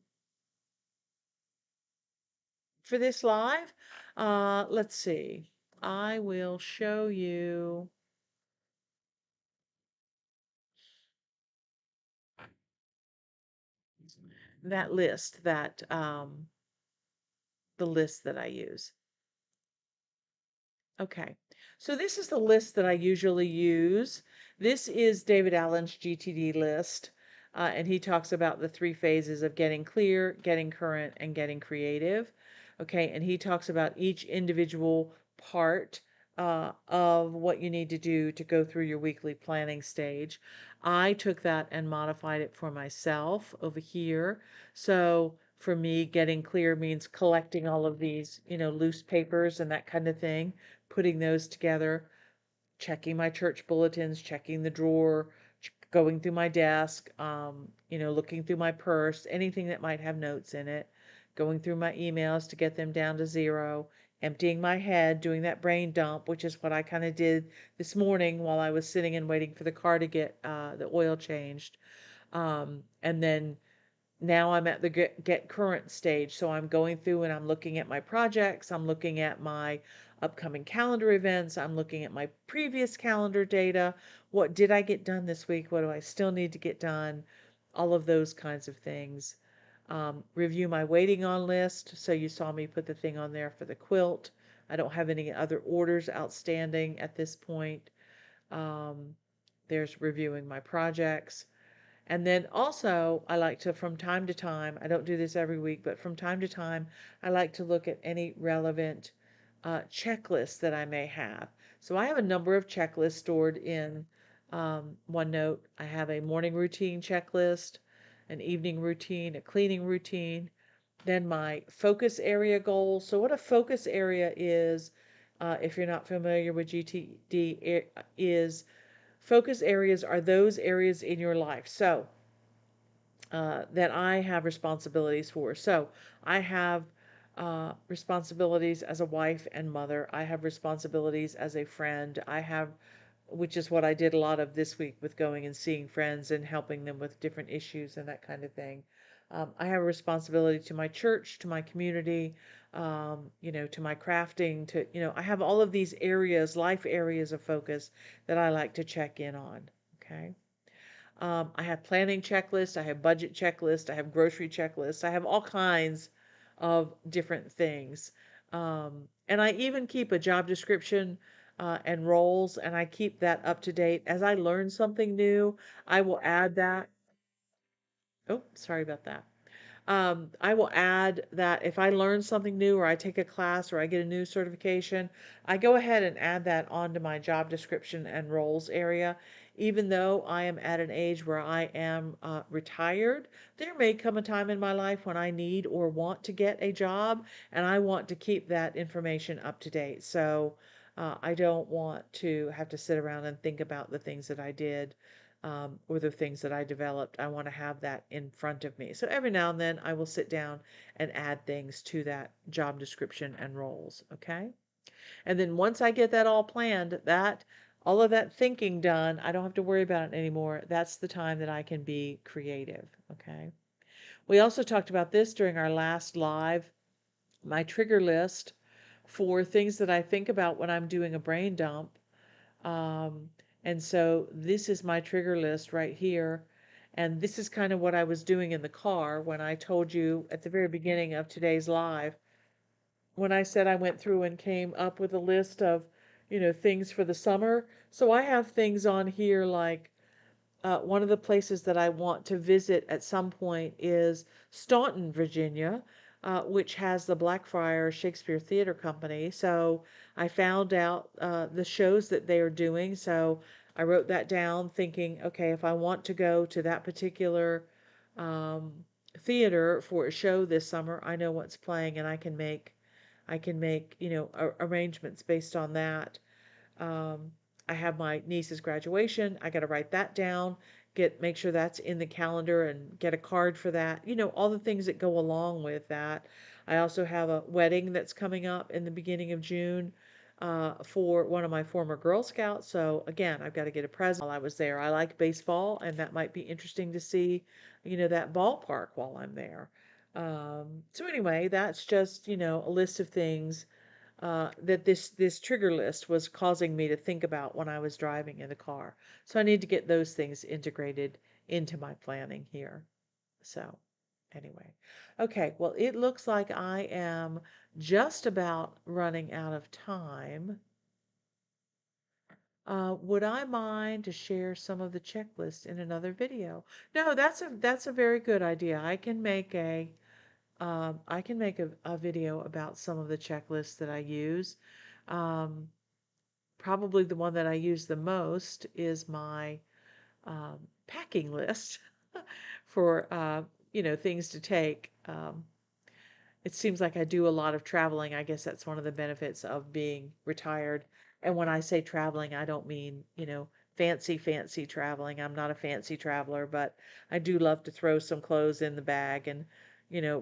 Speaker 1: for this live, let's see. I will show you that list that the list that I use. Okay, so this is the list that I usually use. This is David Allen's GTD list, and he talks about the 3 phases of getting clear, getting current, and getting creative. Okay, and he talks about each individual part of what you need to do to go through your weekly planning stage. I took that and modified it for myself over here. So for me, getting clear means collecting all of these, loose papers and that kind of thing, putting those together, checking my church bulletins, checking the drawer, going through my desk, looking through my purse, anything that might have notes in it, going through my emails to get them down to 0, emptying my head, doing that brain dump, which is what I kind of did this morning while I was sitting and waiting for the car to get the oil changed. And then now I'm at the get current stage. So I'm going through and I'm looking at my projects. I'm looking at my upcoming calendar events. I'm looking at my previous calendar data. What did I get done this week? What do I still need to get done? All of those kinds of things. Review my waiting on list. So you saw me put the thing on there for the quilt. I don't have any other orders outstanding at this point. Um, there's reviewing my projects. And then also, I like to, from time to time, I don't do this every week, but from time to time, I like to look at any relevant checklists that I may have. So I have a number of checklists stored in OneNote. I have a morning routine checklist, an evening routine, a cleaning routine, then my focus area goals. So what a focus area is, if you're not familiar with GTD, is focus areas are those areas in your life. So that I have responsibilities for. So I have responsibilities as a wife and mother. I have responsibilities as a friend. I have, which is what I did a lot of this week with going and seeing friends and helping them with different issues and that kind of thing. I have a responsibility to my church, to my community, to my crafting, I have all of these areas, life areas of focus that I like to check in on. Okay. I have planning checklists, I have budget checklists, I have grocery checklists, I have all kinds of different things. And I even keep a job description and roles, and I keep that up to date. As I learn something new, I will add that. Oh, sorry about that. I will add that if I learn something new or I take a class or I get a new certification, I go ahead and add that onto my job description and roles area. Even though I am at an age where I am retired, there may come a time in my life when I need or want to get a job, and I want to keep that information up to date. So I don't want to have to sit around and think about the things that I did or the things that I developed. I want to have that in front of me. So every now and then I will sit down and add things to that job description and roles. Okay. And then once I get that all planned, that all of that thinking done, I don't have to worry about it anymore. That's the time that I can be creative. Okay. We also talked about this during our last live, my trigger list for things that I think about when I'm doing a brain dump. Um, and so this is my trigger list right here. And this is kind of what I was doing in the car when I told you at the very beginning of today's live, when I said I went through and came up with a list of, things for the summer. So I have things on here like one of the places that I want to visit at some point is Staunton, Virginia, which has the Blackfriars Shakespeare Theater Company. So I found out the shows that they are doing. So I wrote that down thinking, okay, if I want to go to that particular um, theater for a show this summer, I know what's playing and I can make, arrangements based on that. um, I have my niece's graduation. I got to write that down, make sure that's in the calendar and get a card for that. All the things that go along with that. I also have a wedding that's coming up in the beginning of June for one of my former Girl Scouts. So again, I've got to get a present while I was there. I like baseball, and that might be interesting to see, that ballpark while I'm there. So anyway, that's just, a list of things that this trigger list was causing me to think about when I was driving in the car. So I need to get those things integrated into my planning here. So anyway, okay. Well, it looks like I am just about running out of time. Would I mind to share some of the checklists in another video? No, that's a very good idea. I can make a video about some of the checklists that I use. Um, Probably the one that I use the most is my packing list for things to take. It seems like I do a lot of traveling. I guess that's one of the benefits of being retired. And when I say traveling, I don't mean, fancy traveling. I'm not a fancy traveler, but I do love to throw some clothes in the bag and,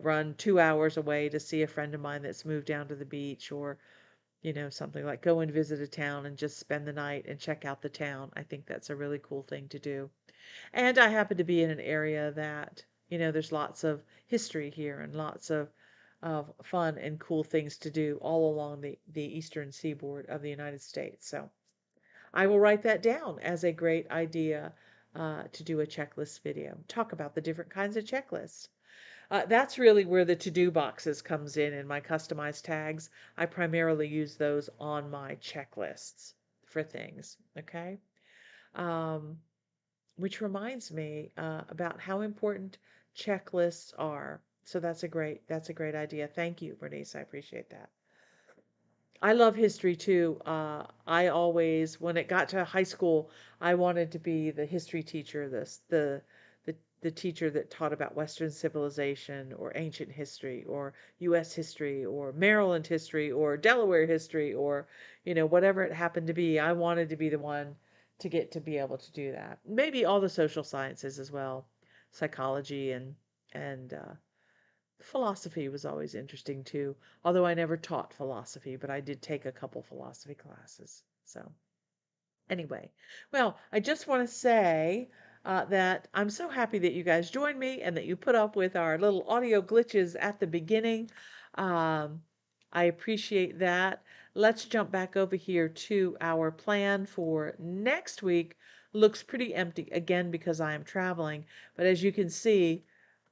Speaker 1: run 2 hours away to see a friend of mine that's moved down to the beach, or something like go and visit a town and just spend the night and check out the town. I think that's a really cool thing to do. And I happen to be in an area that, there's lots of history here and lots of fun and cool things to do all along the eastern seaboard of the United States. So I will write that down as a great idea to do a checklist video. Talk about the different kinds of checklists. That's really where the to-do boxes comes in my customized tags. I primarily use those on my checklists for things. Okay. Um, which reminds me about how important checklists are. So that's a great idea. Thank you, Bernice. I appreciate that. I love history too. I always, when it got to high school, I wanted to be the history teacher, the teacher that taught about Western civilization or ancient history or U.S. history or Maryland history or Delaware history or, whatever it happened to be. I wanted to be the one to get to be able to do that. Maybe all the social sciences as well. psychology and philosophy was always interesting too. Although I never taught philosophy, but I did take a couple philosophy classes. So anyway, well, I just want to say that I'm so happy that you guys joined me and that you put up with our little audio glitches at the beginning. Um, I appreciate that. Let's jump back over here to our plan for next week. Looks pretty empty again because I am traveling, but as you can see,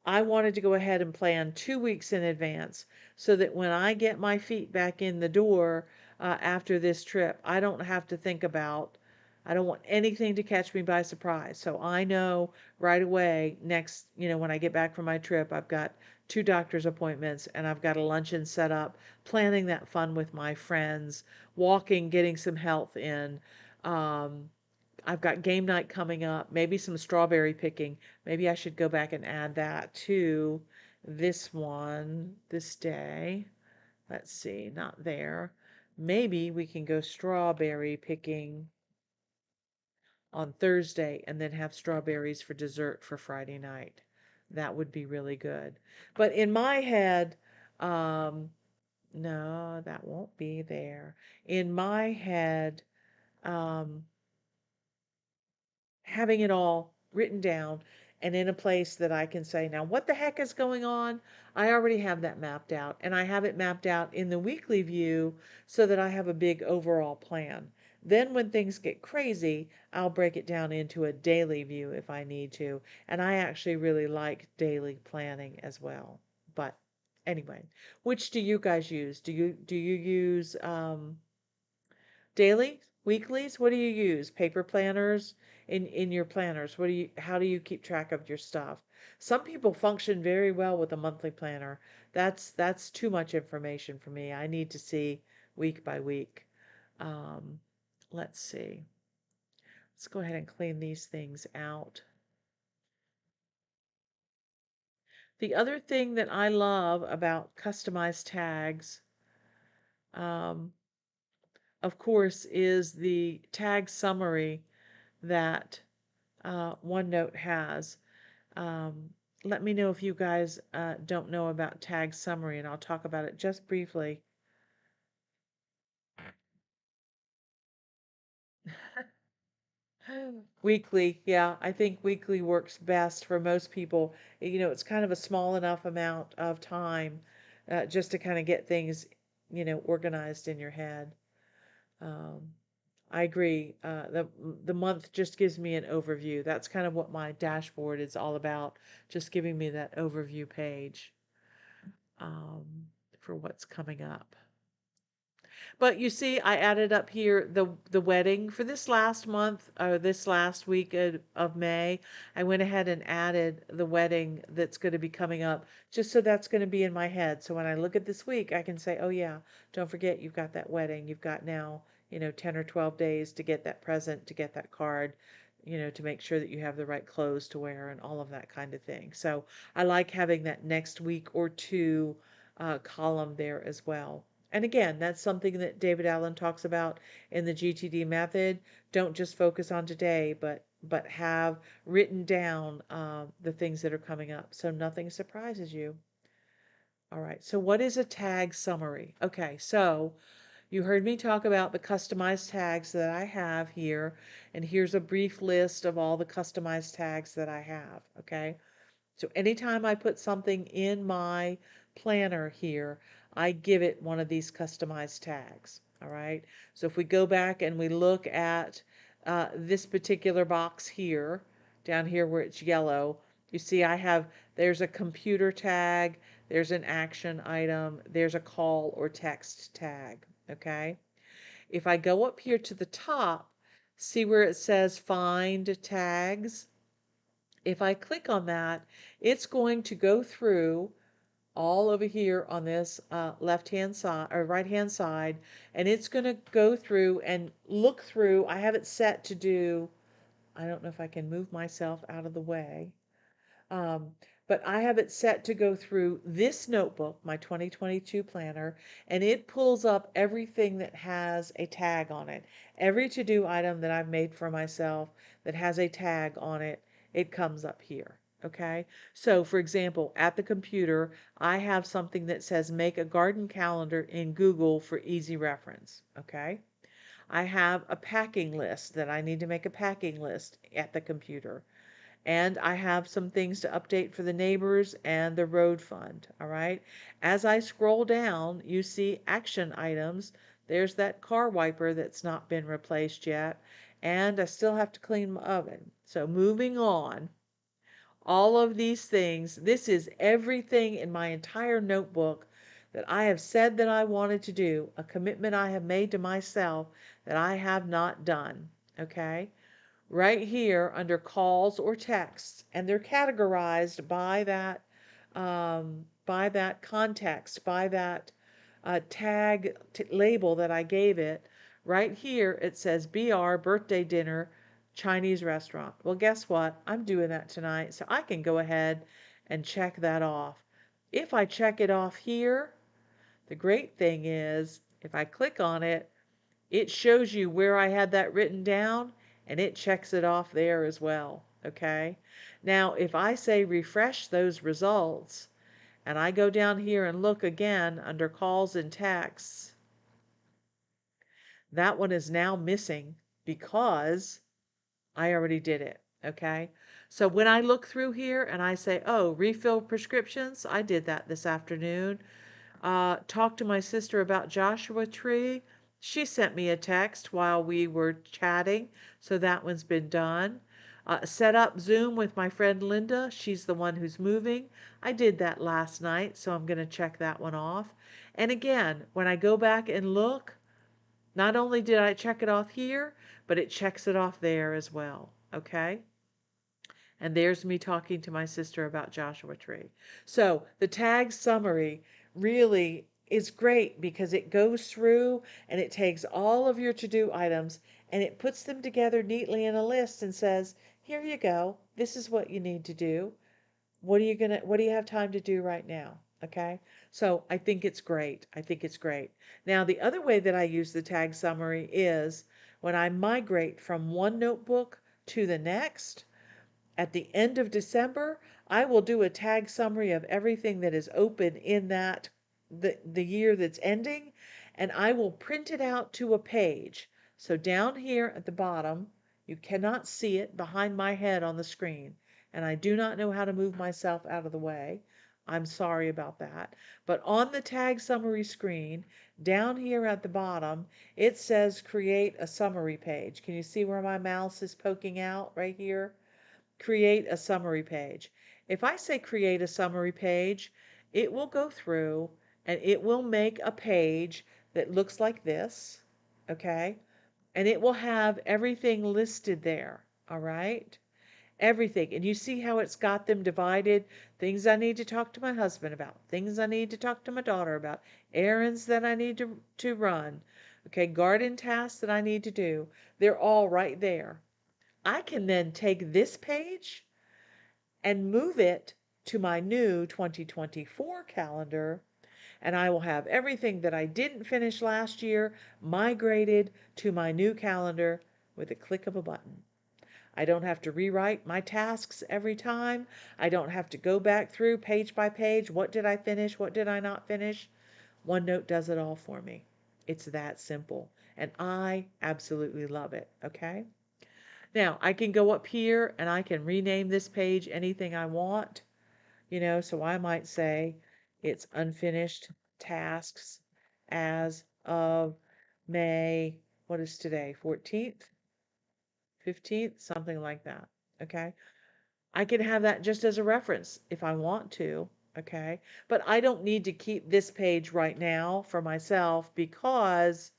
Speaker 1: I wanted to go ahead and plan 2 weeks in advance so that when I get my feet back in the door after this trip, I don't have to think about, I don't want anything to catch me by surprise. So I know right away next, when I get back from my trip, I've got 2 doctor's appointments and I've got a luncheon set up, planning that fun with my friends, walking, getting some health in. Um, I've got game night coming up, maybe some strawberry picking. Maybe I should go back and add that to this one, this day. Let's see, not there. Maybe we can go strawberry picking on Thursday and then have strawberries for dessert for Friday night. That would be really good. But in my head, um, no, that won't be there. In my head, um, having it all written down and in a place that I can say, now what the heck is going on? I already have that mapped out, and I have it mapped out in the weekly view so that I have a big overall plan. Then when things get crazy, I'll break it down into a daily view if I need to. And I actually really like daily planning as well. But anyway, which do you guys use? Do you use daily, weeklies? What do you use? Paper planners in your planners? How do you keep track of your stuff? Some people function very well with a monthly planner. That's too much information for me. I need to see week by week. Um, let's see. Let's go ahead and clean these things out. The other thing that I love about customized tags, um, of course, is the tag summary that OneNote has. Um, Let me know if you guys don't know about tag summary, and I'll talk about it just briefly. Weekly, yeah, I think weekly works best for most people. It's kind of a small enough amount of time just to kind of get things, organized in your head. Um, I agree. The month just gives me an overview. That's kind of what my dashboard is all about, just giving me that overview page for what's coming up. But you see, I added up here the wedding for this last month or this last week of May. I went ahead and added the wedding that's going to be coming up, just so that's going to be in my head. So when I look at this week, I can say, oh yeah, don't forget you've got that wedding. You've got now, 10 or 12 days to get that present, to get that card, to make sure that you have the right clothes to wear and all of that kind of thing. So I like having that next week or two column there as well. And again, that's something that David Allen talks about in the GTD method. Don't just focus on today, but have written down the things that are coming up so nothing surprises you. All right, so what is a tag summary? Okay, so you heard me talk about the customized tags that I have here, and here's a brief list of all the customized tags that I have, okay? So anytime I put something in my planner here, I give it one of these customized tags. All right. So if we go back and we look at this particular box here, down here where it's yellow, you see there's a computer tag, there's an action item, there's a call or text tag. Okay. If I go up here to the top, see where it says find tags? If I click on that, it's going to go through all over here on this left-hand side or right-hand side, and it's going to go through and look through. I have it set to do, I don't know if I can move myself out of the way, um, but I have it set to go through this notebook, my 2022 planner, and it pulls up everything that has a tag on it. Every to-do item that I've made for myself that has a tag on it, it comes up here. Okay. So, for example, at the computer, I have something that says make a garden calendar in Google for easy reference. Okay. I have a packing list that I need to make a packing list at the computer. And I have some things to update for the neighbors and the road fund. All right. As I scroll down, you see action items. There's that car wiper that's not been replaced yet. And I still have to clean my oven. So moving on, all of these things, this is everything in my entire notebook that I have said that I wanted to do, a commitment I have made to myself that I have not done. Okay? Right here under calls or texts, and they're categorized by that context, by that tag label that I gave it. Right here it says BR birthday dinner Chinese restaurant. Well, guess what? I'm doing that tonight, so I can go ahead and check that off. If I check it off here, the great thing is if I click on it, it shows you where I had that written down and it checks it off there as well. Okay. Now, if I say refresh those results and I go down here and look again under calls and texts, that one is now missing because I already did it. Okay. So when I look through here and I say, oh, refill prescriptions, I did that this afternoon. Talked to my sister about Joshua Tree. She sent me a text while we were chatting, so that one's been done. Set up Zoom with my friend Linda. She's the one who's moving. I did that last night, so I'm going to check that one off. And again, when I go back and look, not only did I check it off here, but it checks it off there as well. Okay? And there's me talking to my sister about Joshua Tree. So the tag summary really is great because it goes through and it takes all of your to-do items and it puts them together neatly in a list and says, here you go. This is what you need to do. What do you have time to do right now? Okay. So I think it's great. I think it's great. Now, the other way that I use the tag summary is when I migrate from one notebook to the next. At the end of December, I will do a tag summary of everything that is open in the year that's ending, and I will print it out to a page. So down here at the bottom, you cannot see it behind my head on the screen, and I do not know how to move myself out of the way. I'm sorry about that. But on the tag summary screen, down here at the bottom, it says create a summary page. Can you see where my mouse is poking out right here? Create a summary page. If I say create a summary page, it will go through and it will make a page that looks like this, okay? And it will have everything listed there, all right? Everything. And you see how it's got them divided? Things I need to talk to my husband about, things I need to talk to my daughter about, errands that I need to run, okay, garden tasks that I need to do. They're all right there. I can then take this page and move it to my new 2024 calendar, and I will have everything that I didn't finish last year migrated to my new calendar with a click of a button. I don't have to rewrite my tasks every time. I don't have to go back through page by page. What did I finish? What did I not finish? OneNote does it all for me. It's that simple. And I absolutely love it. Okay? Now, I can go up here and I can rename this page anything I want, so I might say it's unfinished tasks as of May, what is today, 14th, 15th, something like that. Okay. I can have that just as a reference if I want to. Okay. But I don't need to keep this page right now for myself because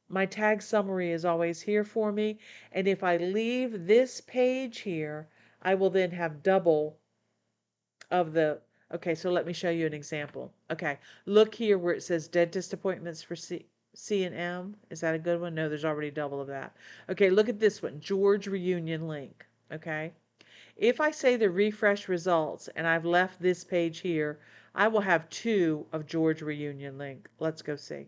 Speaker 1: my tag summary is always here for me. And if I leave this page here, I will then have double of the, okay, so let me show you an example. Okay, look here where it says dentist appointments for C and M. Is that a good one? No, there's already double of that. Okay, look at this one, George reunion link. Okay, if I say the refresh results and I've left this page here, I will have two of George reunion link. Let's go see.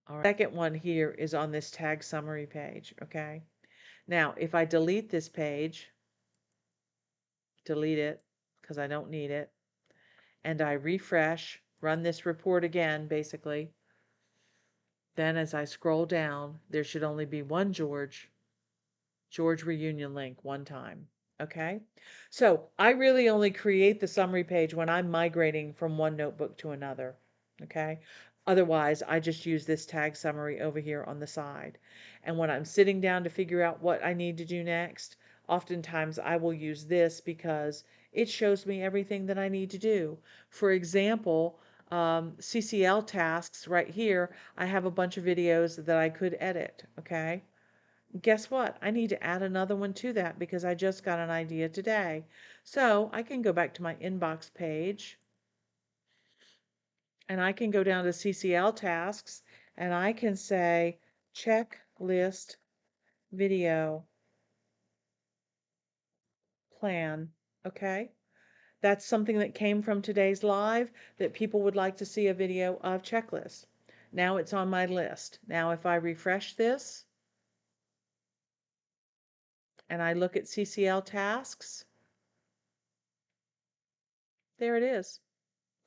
Speaker 1: All right. Second one here is on this tag summary page. Okay. Now, if I delete this page, delete it because I don't need it, and I refresh, run this report again, basically, then as I scroll down, there should only be one George reunion link one time. Okay? So I really only create the summary page when I'm migrating from one notebook to another. Okay? Otherwise, I just use this tag summary over here on the side. And when I'm sitting down to figure out what I need to do next, oftentimes I will use this because it shows me everything that I need to do. For example, CCL tasks right here, I have a bunch of videos that I could edit. Okay? Guess what? I need to add another one to that because I just got an idea today. So I can go back to my inbox page and I can go down to CCL tasks and I can say checklist video plan. Okay? That's something that came from today's live that people would like to see a video of checklist. Now it's on my list. Now if I refresh this and I look at CCL tasks, there it is.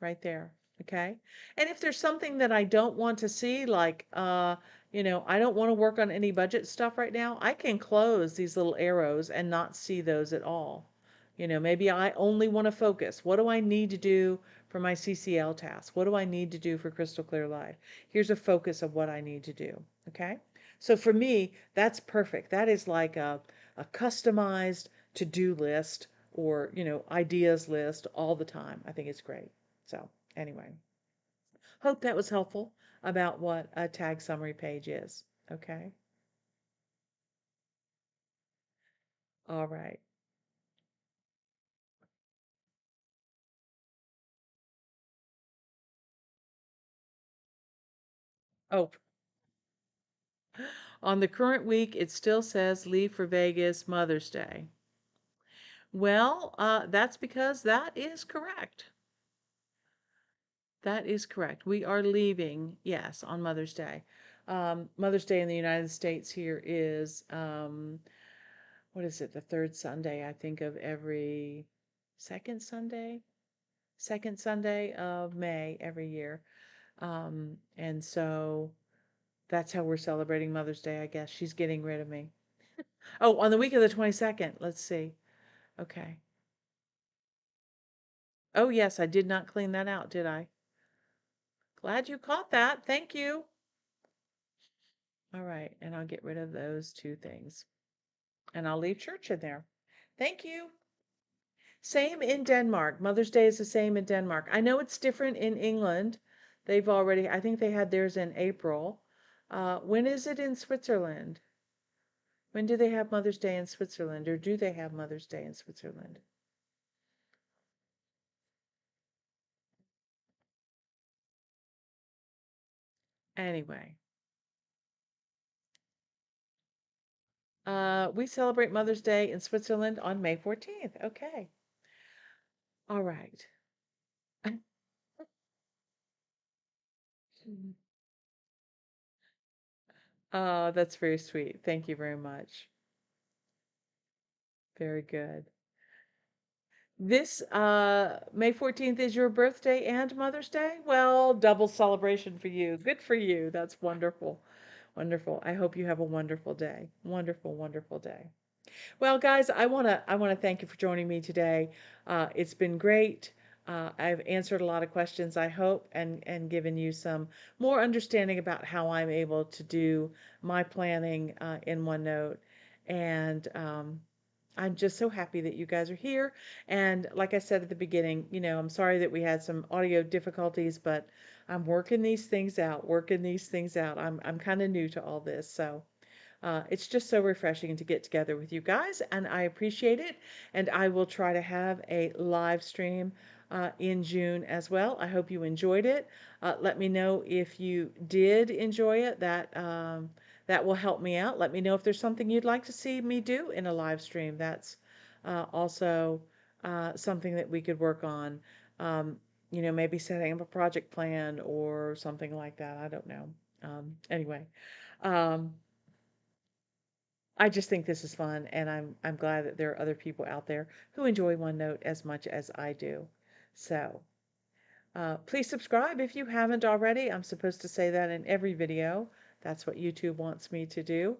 Speaker 1: Right there. Okay. And if there's something that I don't want to see, like, I don't want to work on any budget stuff right now, I can close these little arrows and not see those at all. Maybe I only want to focus. What do I need to do for my CCL task? What do I need to do for Crystal Clear Life? Here's a focus of what I need to do. Okay. So for me, that's perfect. That is like a customized to-do list or, ideas list all the time. I think it's great. So anyway, hope that was helpful about what a tag summary page is. Okay. All right. Oh, on the current week, it still says leave for Vegas Mother's Day. Well, that's because that is correct. That is correct. We are leaving, yes, on Mother's Day. Mother's Day in the United States here is, what is it, the third Sunday, I think, of every second Sunday? Second Sunday of May every year. And so that's how we're celebrating Mother's Day, I guess. She's getting rid of me. Oh, on the week of the 22nd. Let's see. Okay. Oh, yes, I did not clean that out, did I? Glad you caught that. Thank you. All right. And I'll get rid of those two things. And I'll leave church in there. Thank you. Same in Denmark. Mother's Day is the same in Denmark. I know it's different in England. I think they had theirs in April. When is it in Switzerland? When do they have Mother's Day in Switzerland, or do they have Mother's Day in Switzerland? Anyway, we celebrate Mother's Day in Switzerland on May 14th. Okay. All right. Oh, that's very sweet. Thank you very much. Very good. This May 14th is your birthday and Mother's Day? Well, double celebration for you. Good for you. That's wonderful. Wonderful. I hope you have a wonderful day. Wonderful, wonderful day. Well, guys, I want to thank you for joining me today. It's been great. I've answered a lot of questions, I hope, and given you some more understanding about how I'm able to do my planning in OneNote. And I'm just so happy that you guys are here. And like I said at the beginning, I'm sorry that we had some audio difficulties, but I'm working these things out, working these things out. I'm kind of new to all this, so. It's just so refreshing to get together with you guys, and I appreciate it. And I will try to have a live stream in June as well. I hope you enjoyed it. Let me know if you did enjoy it. That will help me out. Let me know if there's something you'd like to see me do in a live stream. That's also something that we could work on. Maybe setting up a project plan or something like that. I don't know. Anyway. Um, I just think this is fun, and I'm glad that there are other people out there who enjoy OneNote as much as I do. So, please subscribe if you haven't already. I'm supposed to say that in every video. That's what YouTube wants me to do.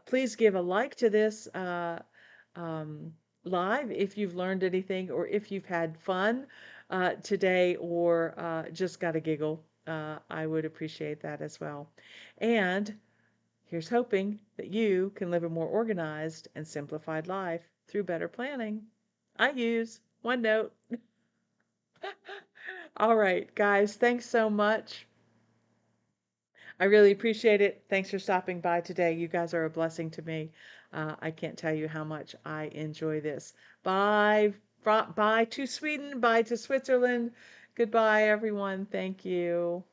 Speaker 1: Please give a like to this um, live if you've learned anything or if you've had fun today or just got a giggle. I would appreciate that as well. And here's hoping that you can live a more organized and simplified life through better planning. I use OneNote. All right, guys, thanks so much. I really appreciate it. Thanks for stopping by today. You guys are a blessing to me. I can't tell you how much I enjoy this. Bye. Bye to Sweden. Bye to Switzerland. Goodbye, everyone. Thank you.